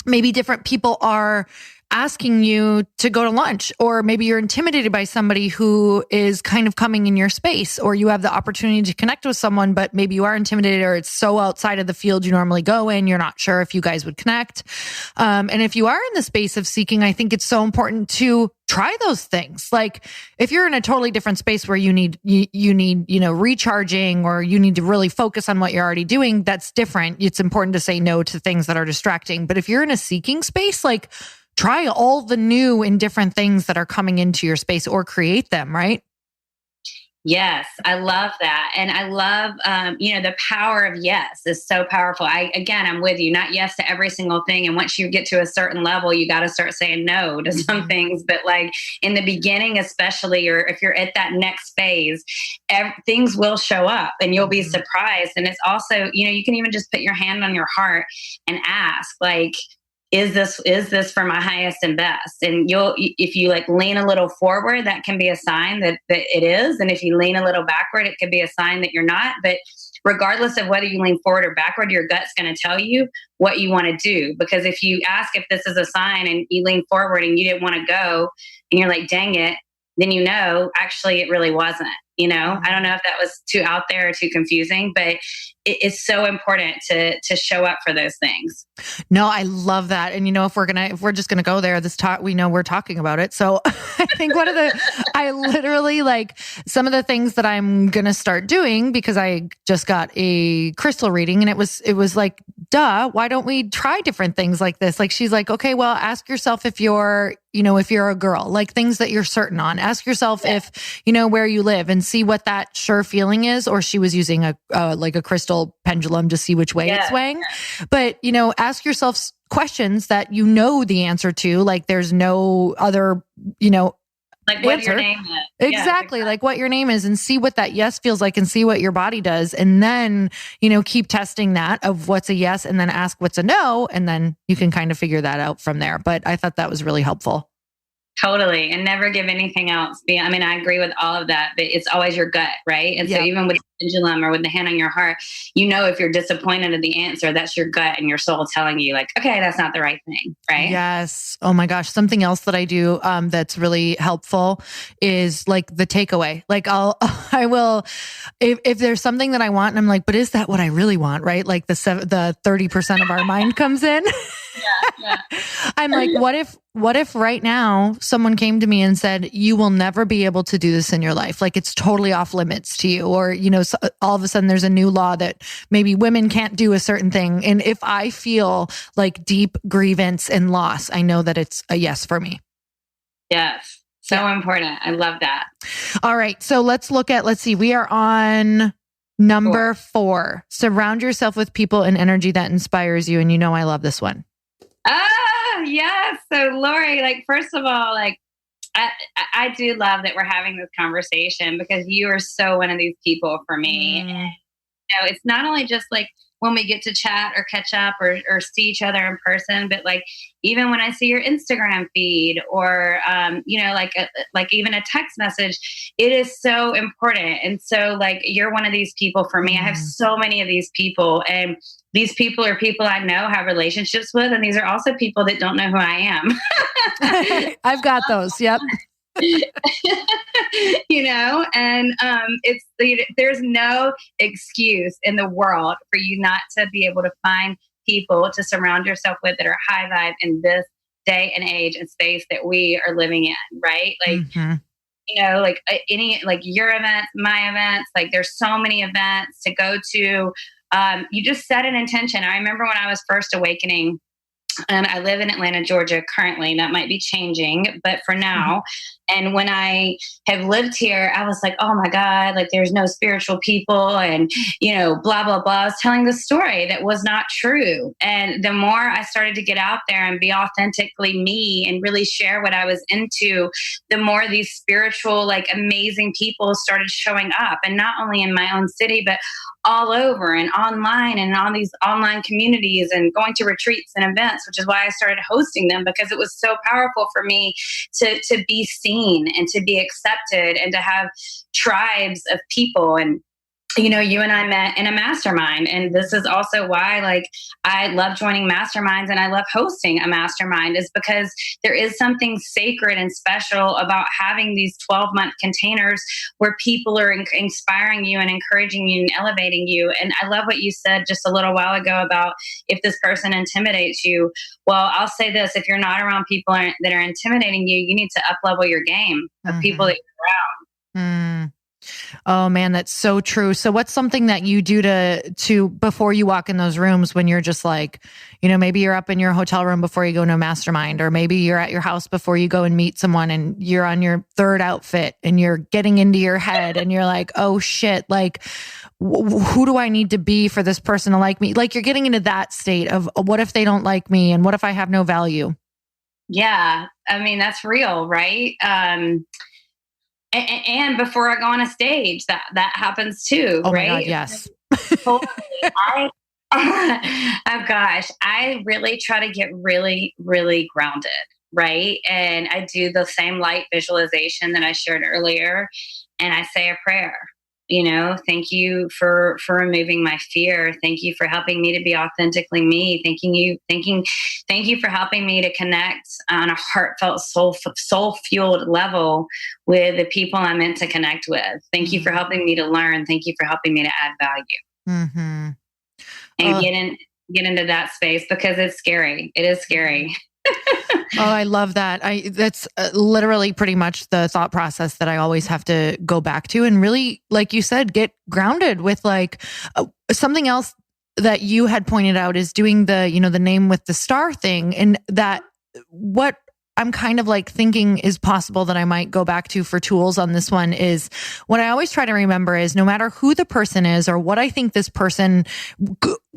[SPEAKER 1] maybe different people are asking you to go to lunch, or maybe you're intimidated by somebody who is kind of coming in your space, or you have the opportunity to connect with someone, but maybe you are intimidated, or it's so outside of the field you normally go in, you're not sure if you guys would connect. And if you are in the space of seeking, I think it's so important to try those things. Like if you're in a totally different space where you need, recharging, or you need to really focus on what you're already doing, that's different. It's important to say no to things that are distracting. But if you're in a seeking space, like try all the new and different things that are coming into your space, or create them, right?
[SPEAKER 2] Yes, I love that. And I love, the power of yes is so powerful. I'm with you, not yes to every single thing. And once you get to a certain level, you got to start saying no to some things. But like in the beginning, especially, or if you're at that next phase, things will show up and you'll be surprised. And it's also, you can even just put your hand on your heart and ask, like, is this for my highest and best? And if you like lean a little forward, that can be a sign that it is. And if you lean a little backward, it could be a sign that you're not. But regardless of whether you lean forward or backward, your gut's going to tell you what you want to do. Because if you ask if this is a sign and you lean forward and you didn't want to go and you're like, dang it, then actually it really wasn't. I don't know if that was too out there or too confusing, but it's so important to show up for those things.
[SPEAKER 1] No, I love that. And if we're just gonna go there, we know we're talking about it. So I think I literally like some of the things that I'm gonna start doing, because I just got a crystal reading, and it was like, duh, why don't we try different things like this? Like she's like, okay, well, ask yourself if you're a girl, like things that you're certain on. Ask yourself if where you live, and see what that sure feeling is. Or she was using a crystal pendulum to see which way it's swaying. But ask yourself questions that the answer to. Like there's no other
[SPEAKER 2] Like what
[SPEAKER 1] answer.
[SPEAKER 2] your name is.
[SPEAKER 1] Exactly. Like what your name is, and see what that yes feels like and see what your body does. And then, keep testing that of what's a yes and then ask what's a no. And then you can kind of figure that out from there. But I thought that was really helpful.
[SPEAKER 2] Totally. And never give anything else. I agree with all of that, but it's always your gut, right? And so even with the pendulum or with the hand on your heart, if you're disappointed in the answer, that's your gut and your soul telling you like, okay, that's not the right thing, right?
[SPEAKER 1] Yes. Oh my gosh. Something else that I do that's really helpful is like the takeaway. Like I will, if there's something that I want and I'm like, but is that what I really want? Right? Like the 30% of our mind comes in.
[SPEAKER 2] Yeah.
[SPEAKER 1] I'm like, what if right now someone came to me and said, you will never be able to do this in your life? Like it's totally off limits to you. Or, so all of a sudden there's a new law that maybe women can't do a certain thing. And if I feel like deep grievance and loss, I know that it's a yes for me.
[SPEAKER 2] Yes. So important. I love that.
[SPEAKER 1] All right. So let's see. We are on number 4. Surround yourself with people and energy that inspires you. And I love this one.
[SPEAKER 2] Yes. So Lori, like, first of all, like, I do love that we're having this conversation because you are so one of these people for me. And, it's not only just like when we get to chat or catch up or see each other in person, but like, even when I see your Instagram feed or, like even a text message, it is so important. And so like, you're one of these people for me. I have so many of these people, and these people are people I know, have relationships with. And these are also people that don't know who I am.
[SPEAKER 1] I've got those. Yep.
[SPEAKER 2] There's no excuse in the world for you not to be able to find people to surround yourself with that are high vibe in this day and age and space that we are living in, right? Like, like your events, my events, like there's so many events to go to. You just set an intention. I remember when I was first awakening, and I live in Atlanta, Georgia currently. That might be changing, but for now. And when I have lived here, I was like, oh my God, like there's no spiritual people and, blah, blah, blah. I was telling the story that was not true. And the more I started to get out there and be authentically me and really share what I was into, the more these spiritual, like amazing people started showing up. And not only in my own city, but all over and online and on these online communities and going to retreats and events, which is why I started hosting them, because it was so powerful for me to be seen and to be accepted and to have tribes of people. And you and I met in a mastermind. And this is also why, like, I love joining masterminds and I love hosting a mastermind, is because there is something sacred and special about having these 12-month containers where people are inspiring you and encouraging you and elevating you. And I love what you said just a little while ago about if this person intimidates you. Well, I'll say this: if you're not around people that are intimidating you, you need to up-level your game of people that you're around.
[SPEAKER 1] Oh man, that's so true. So what's something that you do to before you walk in those rooms when you're just like, maybe you're up in your hotel room before you go to a mastermind, or maybe you're at your house before you go and meet someone and you're on your third outfit and you're getting into your head and you're like, oh shit, like who do I need to be for this person to like me? Like you're getting into that state of what if they don't like me and what if I have no value?
[SPEAKER 2] Yeah. I mean, that's real, right? And before I go on a stage, that happens too,
[SPEAKER 1] oh
[SPEAKER 2] right?
[SPEAKER 1] My God, yes.
[SPEAKER 2] Totally. Oh gosh, I really try to get really, really grounded, right? And I do the same light visualization that I shared earlier, and I say a prayer. Thank you for removing my fear. Thank you for helping me to be authentically me. Thank you for helping me to connect on a heartfelt, soul fueled level with the people I'm meant to connect with. Thank you for helping me to learn. Thank you for helping me to add value. And get into that space, because it's scary. It is scary.
[SPEAKER 1] Oh, I love that. That's literally pretty much the thought process that I always have to go back to, and really, like you said, get grounded with like something else that you had pointed out is doing the, the name with the star thing. And that what I'm kind of like thinking is possible that I might go back to for tools on this one is what I always try to remember is no matter who the person is or what I think this person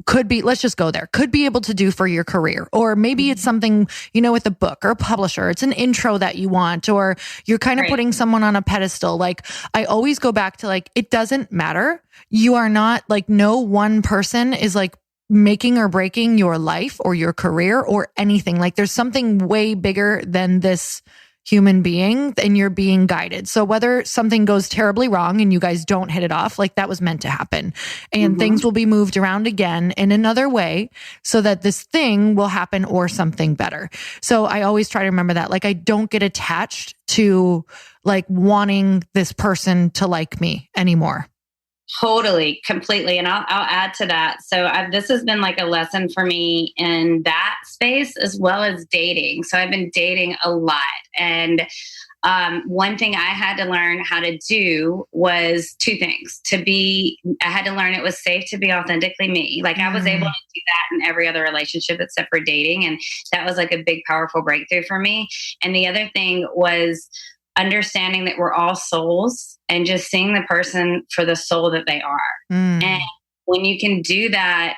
[SPEAKER 1] could be, let's just go there, could be able to do for your career. Or maybe it's something, with a book or a publisher, it's an intro that you want, or you're kind of putting someone on a pedestal. Like I always go back to like, it doesn't matter. You are not like, no one person is like making or breaking your life or your career or anything. Like there's something way bigger than this human being and you're being guided. So whether something goes terribly wrong and you guys don't hit it off, like that was meant to happen and things will be moved around again in another way so that this thing will happen or something better. So I always try to remember that. Like I don't get attached to like wanting this person to like me anymore.
[SPEAKER 2] Totally, completely. And I'll add to that. So this has been like a lesson for me in that space as well as dating. So I've been dating a lot. And one thing I had to learn how to do was two things. I had to learn it was safe to be authentically me. Like I was able to do that in every other relationship except for dating. And that was like a big, powerful breakthrough for me. And the other thing was understanding that we're all souls and just seeing the person for the soul that they are. And when you can do that,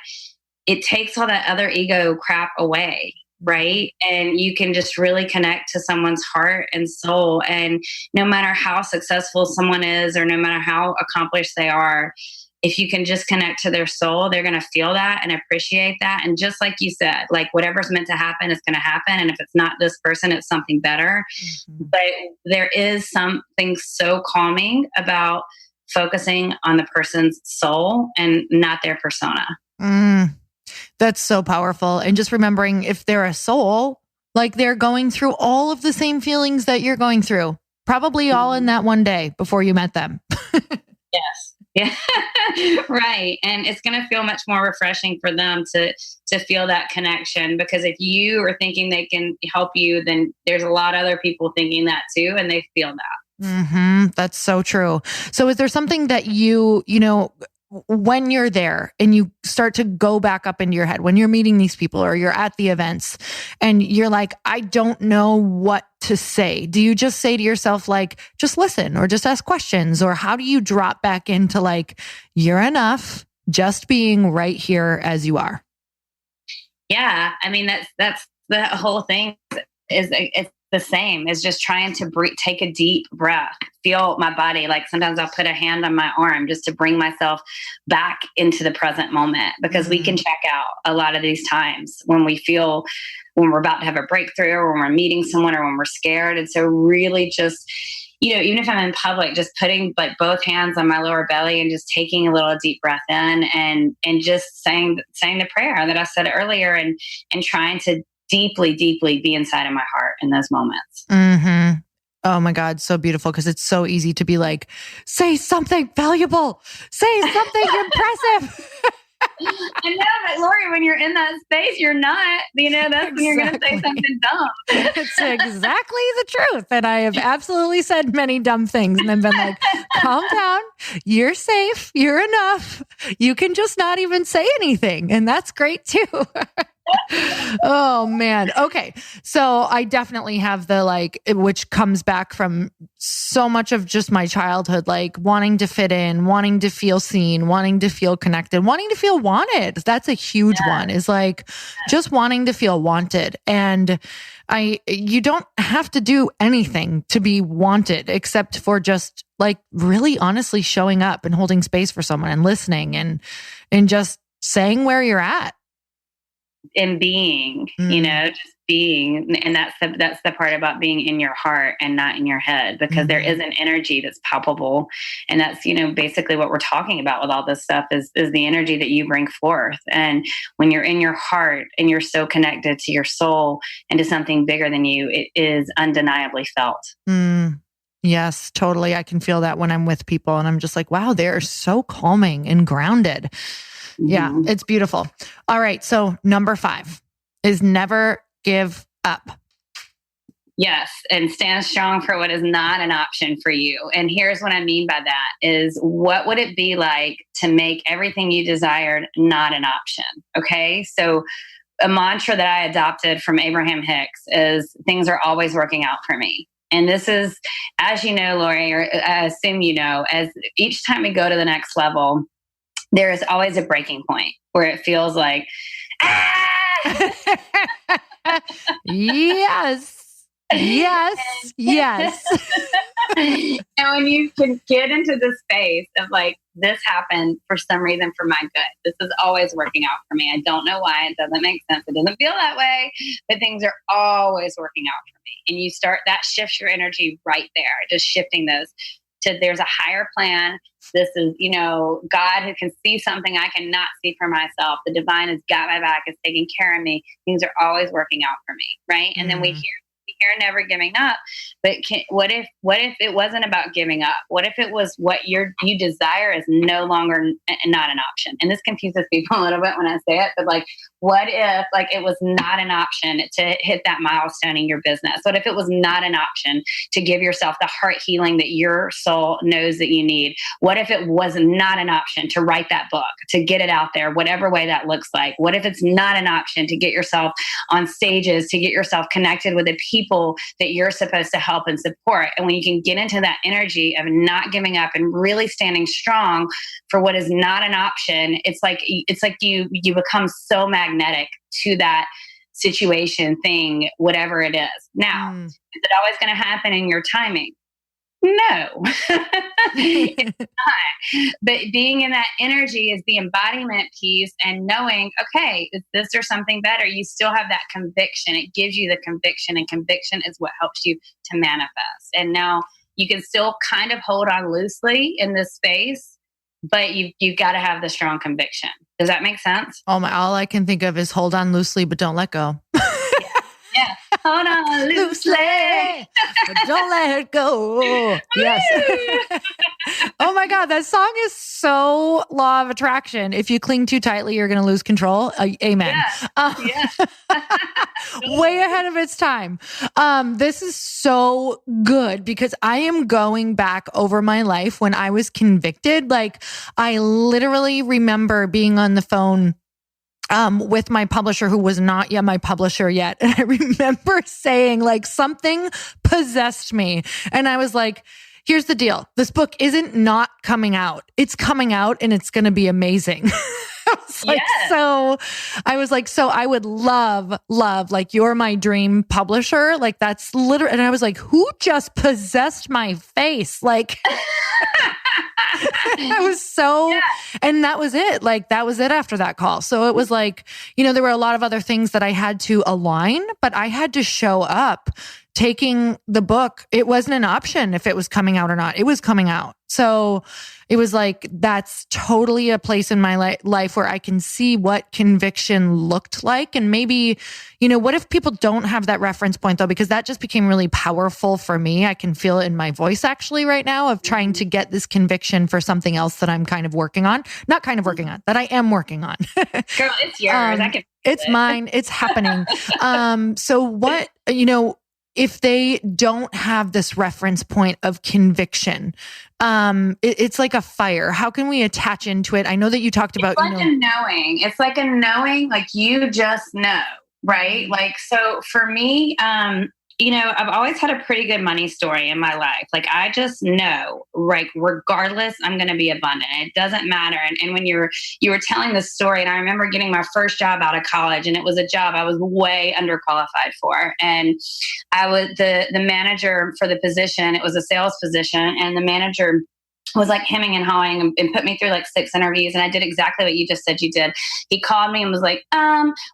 [SPEAKER 2] it takes all that other ego crap away, right? And you can just really connect to someone's heart and soul. And no matter how successful someone is, or no matter how accomplished they are, if you can just connect to their soul, they're going to feel that and appreciate that. And just like you said, like whatever's meant to happen is going to happen. And if it's not this person, it's something better. But there is something so calming about focusing on the person's soul and not their persona.
[SPEAKER 1] That's so powerful. And just remembering if they're a soul, like they're going through all of the same feelings that you're going through, probably all in that one day before you met them.
[SPEAKER 2] Yes. Yeah. Right. And it's going to feel much more refreshing for them to feel that connection, because if you are thinking they can help you, then there's a lot of other people thinking that too. And they feel that.
[SPEAKER 1] That's so true. So is there something that when you're there and you start to go back up into your head, when you're meeting these people or you're at the events and you're like, I don't know what to say. Do you just say to yourself, like, just listen or just ask questions? Or how do you drop back into like, you're enough, just being right here as you are?
[SPEAKER 2] Yeah. I mean, that's the whole thing it's the same as just trying to take a deep breath, feel my body. Like sometimes I'll put a hand on my arm just to bring myself back into the present moment, because we can check out a lot of these times when we're about to have a breakthrough or when we're meeting someone or when we're scared. And so really just, even if I'm in public, just putting like both hands on my lower belly and just taking a little deep breath in and just saying the prayer that I said earlier and trying to deeply, deeply be inside of my heart in those moments.
[SPEAKER 1] Oh my God, so beautiful, because it's so easy to be like, say something valuable, say something impressive.
[SPEAKER 2] I know, but Lori, when you're in that space, you're not, that's when you're going to say something dumb.
[SPEAKER 1] It's exactly the truth. And I have absolutely said many dumb things and then been like, calm down. You're safe. You're enough. You can just not even say anything. And that's great too. Oh man. Okay. So I definitely have which comes back from so much of just my childhood, like wanting to fit in, wanting to feel seen, wanting to feel connected, wanting to feel wanted. That's a huge one, is like just wanting to feel wanted. And you don't have to do anything to be wanted except for just like really honestly showing up and holding space for someone and listening and just saying where you're at.
[SPEAKER 2] And being, just being. And that's the part about being in your heart and not in your head, because there is an energy that's palpable. And that's, basically what we're talking about with all this stuff is the energy that you bring forth. And when you're in your heart and you're so connected to your soul and to something bigger than you, it is undeniably felt.
[SPEAKER 1] Yes, totally. I can feel that when I'm with people and I'm just like, wow, they're so calming and grounded. Yeah, it's beautiful. All right. So number 5 is never give up.
[SPEAKER 2] Yes. And stand strong for what is not an option for you. And here's what I mean by that is, what would it be like to make everything you desired not an option? Okay. So a mantra that I adopted from Abraham Hicks is things are always working out for me. And this is, as you know, Lori, or I assume you know, as each time we go to the next level, there is always a breaking point where it feels like,
[SPEAKER 1] yes.
[SPEAKER 2] And when you can get into the space of like, this happened for some reason for my good. This is always working out for me. I don't know why. It doesn't make sense. It doesn't feel that way, but things are always working out for me. And you start, that shifts your energy right there, just shifting those to there's a higher plan. This is, God who can see something I cannot see for myself. The divine has got my back, is taking care of me. Things are always working out for me. Right. And then we hear never giving up, but what if it wasn't about giving up? What if it was what you desire is no longer not an option? And this confuses people a little bit when I say it, but like, what if like it was not an option to hit that milestone in your business? What if it was not an option to give yourself the heart healing that your soul knows that you need? What if it was not an option to write that book, to get it out there, whatever way that looks like? What if it's not an option to get yourself on stages, to get yourself connected with the people that you're supposed to help and support? And when you can get into that energy of not giving up and really standing strong for what is not an option, it's like you become so magnetic to that situation, thing, whatever it is. Now, is it always going to happen in your timing? No, it's not. But being in that energy is the embodiment piece, and knowing, okay, is this or something better? You still have that conviction. It gives you the conviction, and conviction is what helps you to manifest. And now you can still kind of hold on loosely in this space, but you've got to have the strong conviction. Does that make sense?
[SPEAKER 1] Oh my! All I can think of is hold on loosely, but don't let go.
[SPEAKER 2] Yeah. Hold on loosely,
[SPEAKER 1] but don't let it go. Yes. Oh my God, that song is so law of attraction. If you cling too tightly, you're going to lose control. Amen.
[SPEAKER 2] Yeah.
[SPEAKER 1] Way ahead of its time. This is so good because I am going back over my life when I was convicted. Like, I literally remember being on the phone with my publisher, who was not yet my publisher yet. And I remember saying, like, something possessed me. And I was like, here's the deal. This book isn't not coming out. It's coming out and it's going to be amazing. I was like, so I would love, like, you're my dream publisher. Like, that's literally, and I was like, who just possessed my face? Like, I was so, and that was it. Like, that was it after that call. So it was like, there were a lot of other things that I had to align, but I had to show up taking the book. It wasn't an option if it was coming out or not. It was coming out. So it was like, that's totally a place in my life where I can see what conviction looked like. And maybe, what if people don't have that reference point though? Because that just became really powerful for me. I can feel it in my voice actually right now of trying to get this conviction for something else that I'm kind of working on. Not kind of working on, that I am working on.
[SPEAKER 2] Girl, it's yours.
[SPEAKER 1] It's mine. It's happening. So what, if they don't have this reference point of conviction, it's like a fire. How can we attach into it? I know that you talked about,
[SPEAKER 2] a knowing. It's like a knowing, like you just know, right? Like, so for me, I've always had a pretty good money story in my life. Like, I just know, like, regardless, I'm going to be abundant. It doesn't matter. And when you were telling this story, and I remember getting my first job out of college, and it was a job I was way underqualified for. And I was the manager for the position. It was a sales position, and the manager was like hemming and hawing and put me through like 6 interviews. And I did exactly what you just said you did. He called me and was like,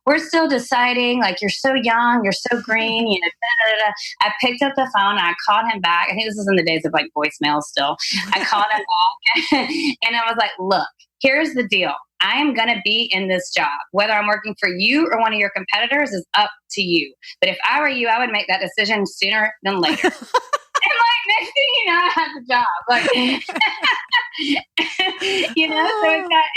[SPEAKER 2] we're still deciding, like, you're so young, you're so green, da, da, da. I picked up the phone and I called him back. I think this is in the days of like voicemail still. I called him back and I was like, look, here's the deal. I am going to be in this job. Whether I'm working for you or one of your competitors is up to you. But if I were you, I would make that decision sooner than later. And like, next thing you know, I had the job. Like, so it's that,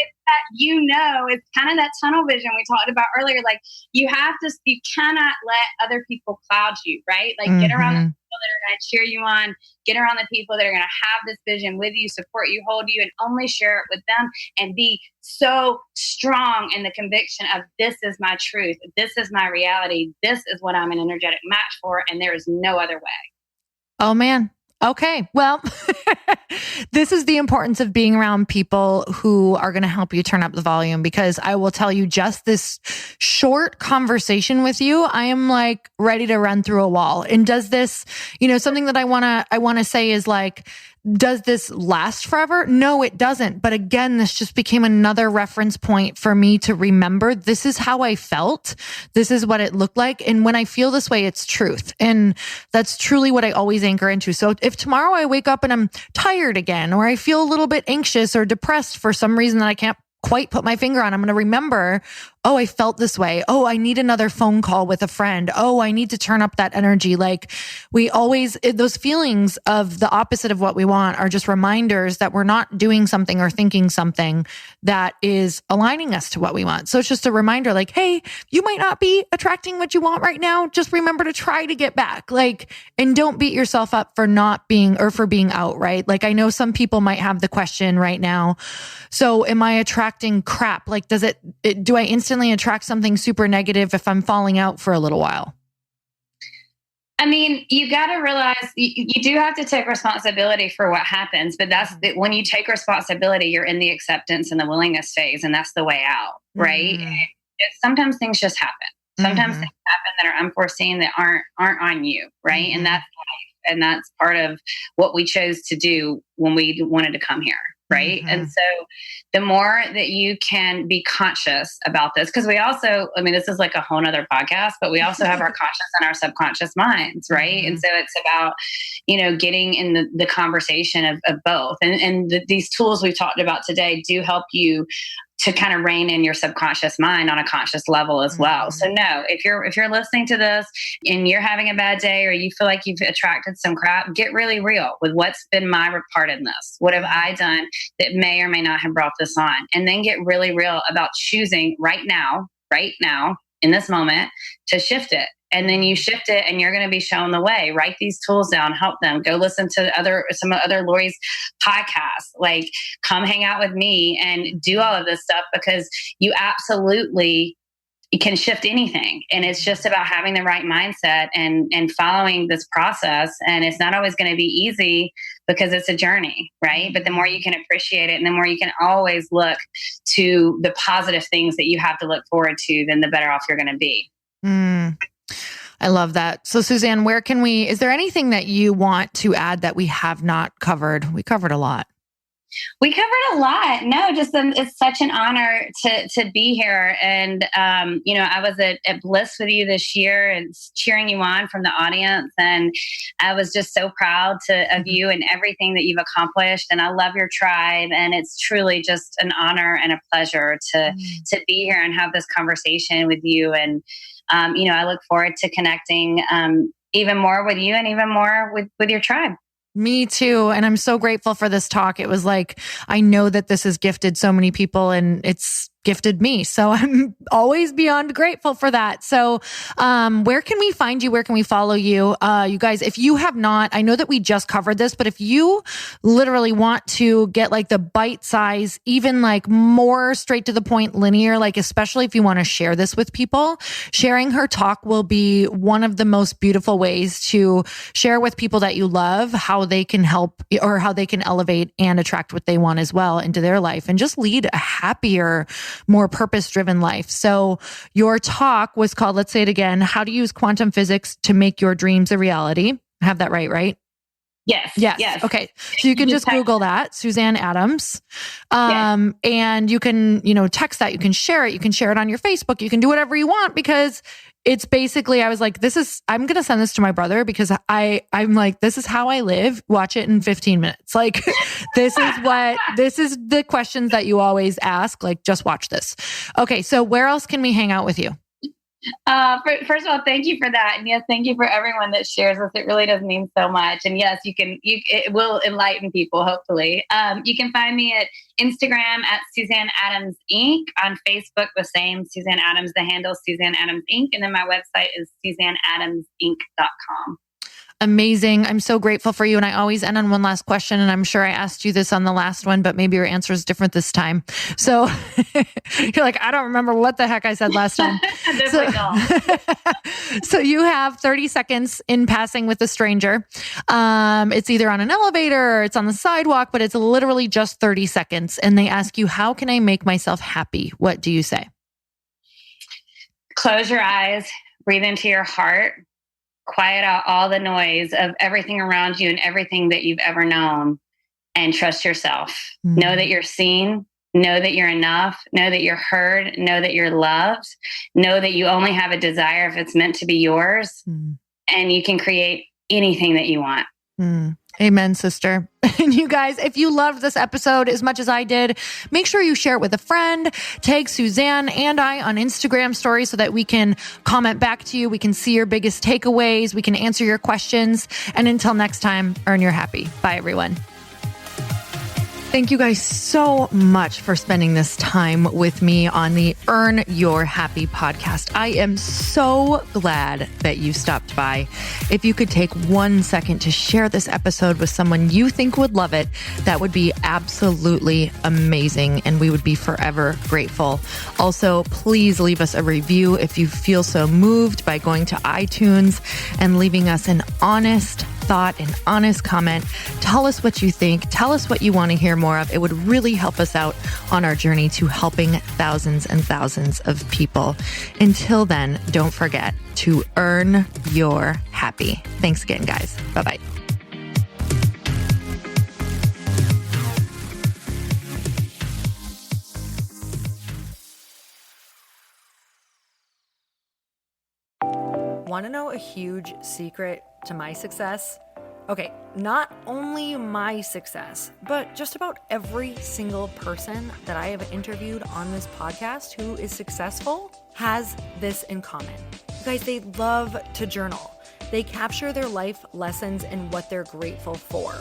[SPEAKER 2] it's kind of that tunnel vision we talked about earlier. Like, you cannot let other people cloud you, right? Like, get around that are going to cheer you on. Get around the people that are going to have this vision with you, support you, hold you, and only share it with them, and be so strong in the conviction of this is my truth. This is my reality. This is what I'm an energetic match for. And there is no other way.
[SPEAKER 1] Oh, man. Okay. Well, this is the importance of being around people who are going to help you turn up the volume, because I will tell you, just this short conversation with you, I am like ready to run through a wall. And does this, something that I want to say is like, does this last forever? No, it doesn't. But again, this just became another reference point for me to remember this is how I felt. This is what it looked like. And when I feel this way, it's truth. And that's truly what I always anchor into. So if tomorrow I wake up and I'm tired again, or I feel a little bit anxious or depressed for some reason that I can't quite put my finger on, I'm going to remember, oh, I felt this way. Oh, I need another phone call with a friend. Oh, I need to turn up that energy. Like we always, those feelings of the opposite of what we want are just reminders that we're not doing something or thinking something that is aligning us to what we want. So it's just a reminder like, hey, you might not be attracting what you want right now. Just remember to try to get back. And don't beat yourself up for not being, or for being out, right? Like I know some people might have the question right now. So am I attracting crap? Like, do I instantly attract something super negative if I'm falling out for a little while?
[SPEAKER 2] I mean, you got to realize you do have to take responsibility for what happens, but when you take responsibility, you're in the acceptance and the willingness phase, and that's the way out, right? Mm-hmm. Sometimes things just happen. Sometimes things happen that are unforeseen, that aren't on you, right? Mm-hmm. And that's life, and that's part of what we chose to do when we wanted to come here. Right. Mm-hmm. And so the more that you can be conscious about this, because we also, this is like a whole nother podcast, but we also have our conscious and our subconscious minds. Right. Mm-hmm. And so it's about, getting in the conversation of both. And these tools we've talked about today do help you to kind of rein in your subconscious mind on a conscious level as well. So no, if you're listening to this and you're having a bad day, or you feel like you've attracted some crap, get really real with what's been my part in this. What have I done that may or may not have brought this on? And then get really real about choosing right now, in this moment, to shift it. And then you shift it, and you're going to be shown the way. Write these tools down, help them. Go listen to some other Lori's podcasts. Like, come hang out with me and do all of this stuff, because you absolutely can shift anything. And it's just about having the right mindset and following this process. And it's not always going to be easy, because it's a journey, right? But the more you can appreciate it, and the more you can always look to the positive things that you have to look forward to, then the better off you're going to be.
[SPEAKER 1] I love that. So Suzanne, is there anything that you want to add that we have not covered? We covered a lot.
[SPEAKER 2] We covered a lot. No, just it's such an honor to be here. And, I was at Bliss with you this year and cheering you on from the audience. And I was just so proud of you and everything that you've accomplished. And I love your tribe. And it's truly just an honor and a pleasure to be here and have this conversation with you. And, I look forward to connecting even more with you and even more with your tribe.
[SPEAKER 1] Me too. And I'm so grateful for this talk. It was like, I know that this has gifted so many people, and it's gifted me. So I'm always beyond grateful for that. So, where can we find you? Where can we follow you? You guys, if you have not, I know that we just covered this, but if you literally want to get like the bite size, even like more straight to the point, linear, like especially if you want to share this with people, sharing her talk will be one of the most beautiful ways to share with people that you love how they can help, or how they can elevate and attract what they want as well into their life, and just lead a happier, more purpose-driven life. So your talk was called, let's say it again, How to Use Quantum Physics to Make Your Dreams a Reality. I have that right? Yes. Okay. So you can just Google that, Suzanne Adams. Yes. And you can, text that, you can share it. You can share it on your Facebook. You can do whatever you want, because it's basically, I was like, I'm going to send this to my brother, because I'm like, this is how I live. Watch it in 15 minutes. Like, this is the questions that you always ask. Like, just watch this. Okay. So where else can we hang out with you?
[SPEAKER 2] First of all, thank you for that. And yes, thank you for everyone that shares this. It really does mean so much. And yes, it will enlighten people, hopefully. You can find me at Instagram at Suzanne Adams Inc. On Facebook, the same, Suzanne Adams, the handle Suzanne Adams Inc. And then my website is SuzanneAdamsInc.com.
[SPEAKER 1] Amazing. I'm so grateful for you. And I always end on one last question. And I'm sure I asked you this on the last one, but maybe your answer is different this time. So you're like, I don't remember what the heck I said last time. So you have 30 seconds in passing with a stranger. It's either on an elevator or it's on the sidewalk, but it's literally just 30 seconds. And they ask you, how can I make myself happy? What do you say?
[SPEAKER 2] Close your eyes, breathe into your heart, quiet out all the noise of everything around you and everything that you've ever known, and trust yourself. Mm-hmm. Know that you're seen. Know that you're enough. Know that you're heard. Know that you're loved. Know that you only have a desire if it's meant to be yours. Mm. And you can create anything that you want.
[SPEAKER 1] Mm. Amen, sister. And you guys, if you loved this episode as much as I did, make sure you share it with a friend, tag Suzanne and I on Instagram stories so that we can comment back to you. We can see your biggest takeaways. We can answer your questions. And until next time, earn your happy. Bye, everyone. Thank you guys so much for spending this time with me on the Earn Your Happy podcast. I am so glad that you stopped by. If you could take 1 second to share this episode with someone you think would love it, that would be absolutely amazing, and we would be forever grateful. Also, please leave us a review if you feel so moved by going to iTunes and leaving us an honest thought, an honest comment. Tell us what you think. Tell us what you want to hear more of. It would really help us out on our journey to helping thousands and thousands of people. Until then, don't forget to earn your happy. Thanks again, guys. Bye-bye. Want to know a huge secret to my success? Okay, not only my success, but just about every single person that I have interviewed on this podcast who is successful has this in common. You guys, they love to journal. They capture their life lessons and what they're grateful for.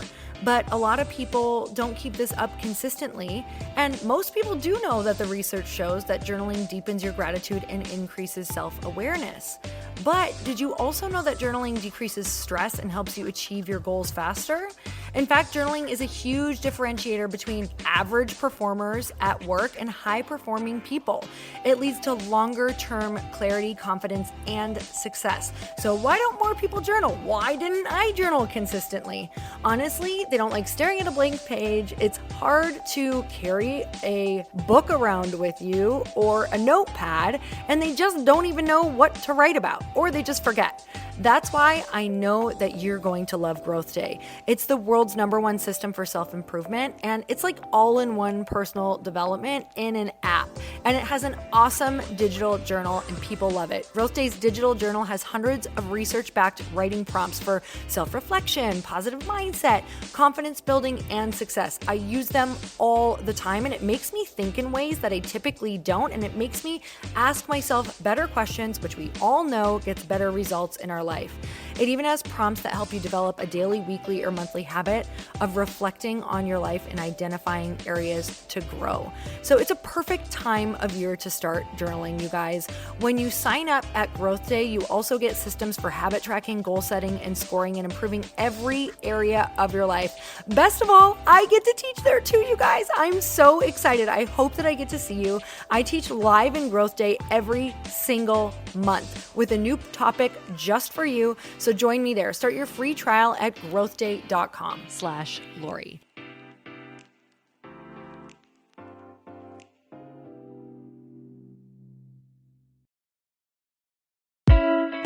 [SPEAKER 1] But a lot of people don't keep this up consistently. And most people do know that the research shows that journaling deepens your gratitude and increases self-awareness. But did you also know that journaling decreases stress and helps you achieve your goals faster? In fact, journaling is a huge differentiator between average performers at work and high-performing people. It leads to longer-term clarity, confidence, and success. So why don't more people journal? Why didn't I journal consistently? Honestly, they don't like staring at a blank page. It's hard to carry a book around with you or a notepad, and they just don't even know what to write about, or they just forget. That's why I know that you're going to love Growth Day. It's the world's #1 system for self-improvement, and it's like all-in-one personal development in an app. And it has an awesome digital journal, and people love it. Growth Day's digital journal has hundreds of research-backed writing prompts for self-reflection, positive mindset, confidence building, and success. I use them all the time, and it makes me think in ways that I typically don't, and it makes me ask myself better questions, which we all know gets better results in our life. It even has prompts that help you develop a daily, weekly, or monthly habit of reflecting on your life and identifying areas to grow. So it's a perfect time of year to start journaling, you guys. When you sign up at Growth Day, you also get systems for habit tracking, goal setting, and scoring, and improving every area of your life. Best of all, I get to teach there too, you guys. I'm so excited. I hope that I get to see you. I teach live in Growth Day every single month with a new topic just for you. So join me there. Start your free trial at growthday.com/Lori.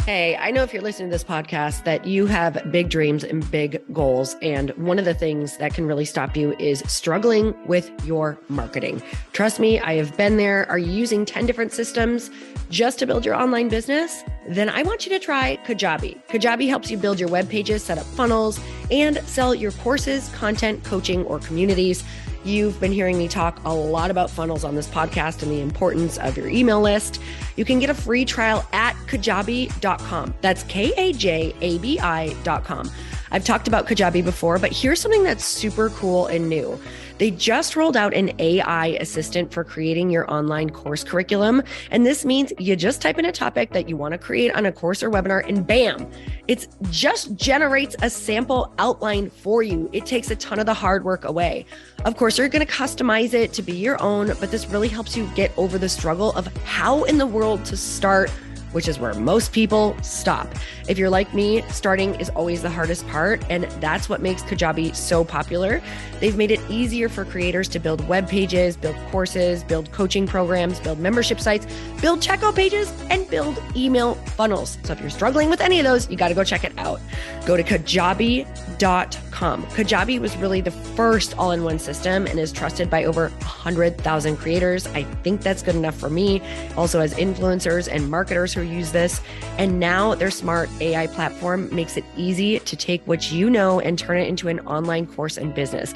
[SPEAKER 3] Hey, I know if you're listening to this podcast that you have big dreams and big goals. And one of the things that can really stop you is struggling with your marketing. Trust me, I have been there. Are you using 10 different systems just to build your online business? Then I want you to try Kajabi. Kajabi helps you build your web pages, set up funnels, and sell your courses, content, coaching, or communities. You've been hearing me talk a lot about funnels on this podcast and the importance of your email list. You can get a free trial at kajabi.com. That's Kajabi.com. I've talked about Kajabi before, but here's something that's super cool and new. They just rolled out an AI assistant for creating your online course curriculum. And this means you just type in a topic that you want to create on a course or webinar, and bam, it just generates a sample outline for you. It takes a ton of the hard work away. Of course, you're going to customize it to be your own, but this really helps you get over the struggle of how in the world to start, which is where most people stop. If you're like me, starting is always the hardest part, and that's what makes Kajabi so popular. They've made it easier for creators to build web pages, build courses, build coaching programs, build membership sites, build checkout pages, and build email funnels. So if you're struggling with any of those, you got to go check it out. Go to kajabi.com. Kajabi was really the first all-in-one system and is trusted by over 100,000 creators. I think that's good enough for me. Also, as influencers and marketers who use this. And now their smart AI platform makes it easy to take what you know and turn it into an online course and business.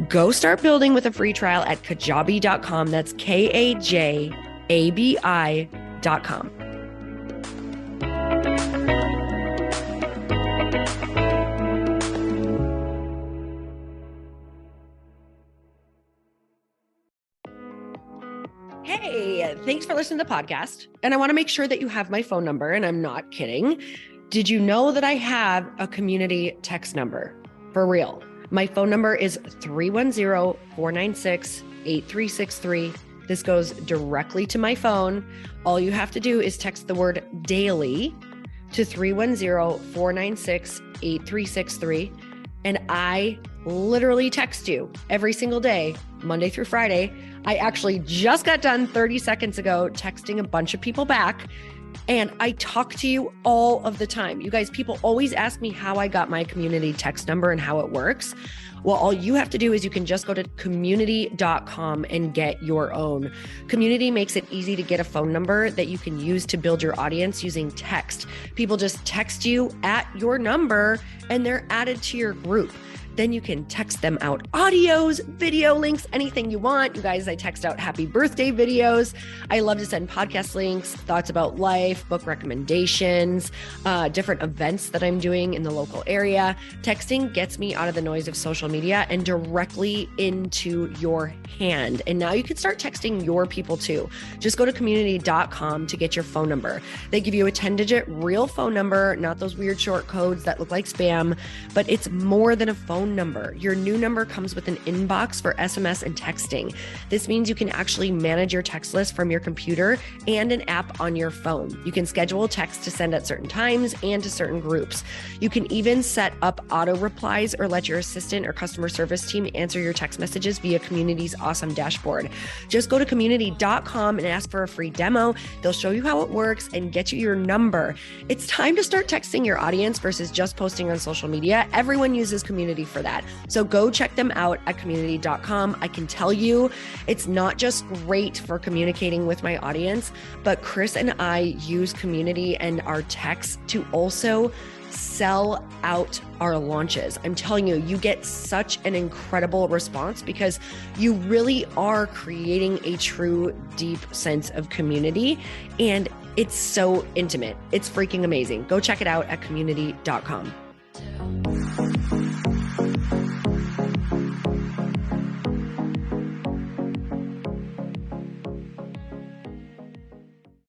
[SPEAKER 3] Go start building with a free trial at kajabi.com. That's kajabi.com. Hey, thanks for listening to the podcast. And I want to make sure that you have my phone number, and I'm not kidding. Did you know that I have a community text number? For real. My phone number is 310-496-8363. This goes directly to my phone. All you have to do is text the word daily to 310-496-8363. And I literally text you every single day, Monday through Friday. I actually just got done 30 seconds ago texting a bunch of people back, and I talk to you all of the time. You guys, people always ask me how I got my community text number and how it works. Well, all you have to do is you can just go to community.com and get your own. Community makes it easy to get a phone number that you can use to build your audience using text. People just text you at your number and they're added to your group. Then you can text them out audios, video links, anything you want. You guys, I text out happy birthday videos. I love to send podcast links, thoughts about life, book recommendations, different events that I'm doing in the local area. Texting gets me out of the noise of social media and directly into your hand. And now you can start texting your people too. Just go to community.com to get your phone number. They give you a 10-digit real phone number, not those weird short codes that look like spam, but it's more than a phone number. Your new number comes with an inbox for SMS and texting. This means you can actually manage your text list from your computer and an app on your phone. You can schedule text to send at certain times and to certain groups. You can even set up auto replies or let your assistant or customer service team answer your text messages via Community's awesome dashboard. Just go to community.com and ask for a free demo. They'll show you how it works and get you your number. It's time to start texting your audience versus just posting on social media. Everyone uses Community for that. So go check them out at community.com. I can tell you it's not just great for communicating with my audience, but Chris and I use Community and our texts to also sell out our launches. I'm telling you, you get such an incredible response because you really are creating a true, deep sense of community, and it's so intimate. It's freaking amazing. Go check it out at community.com.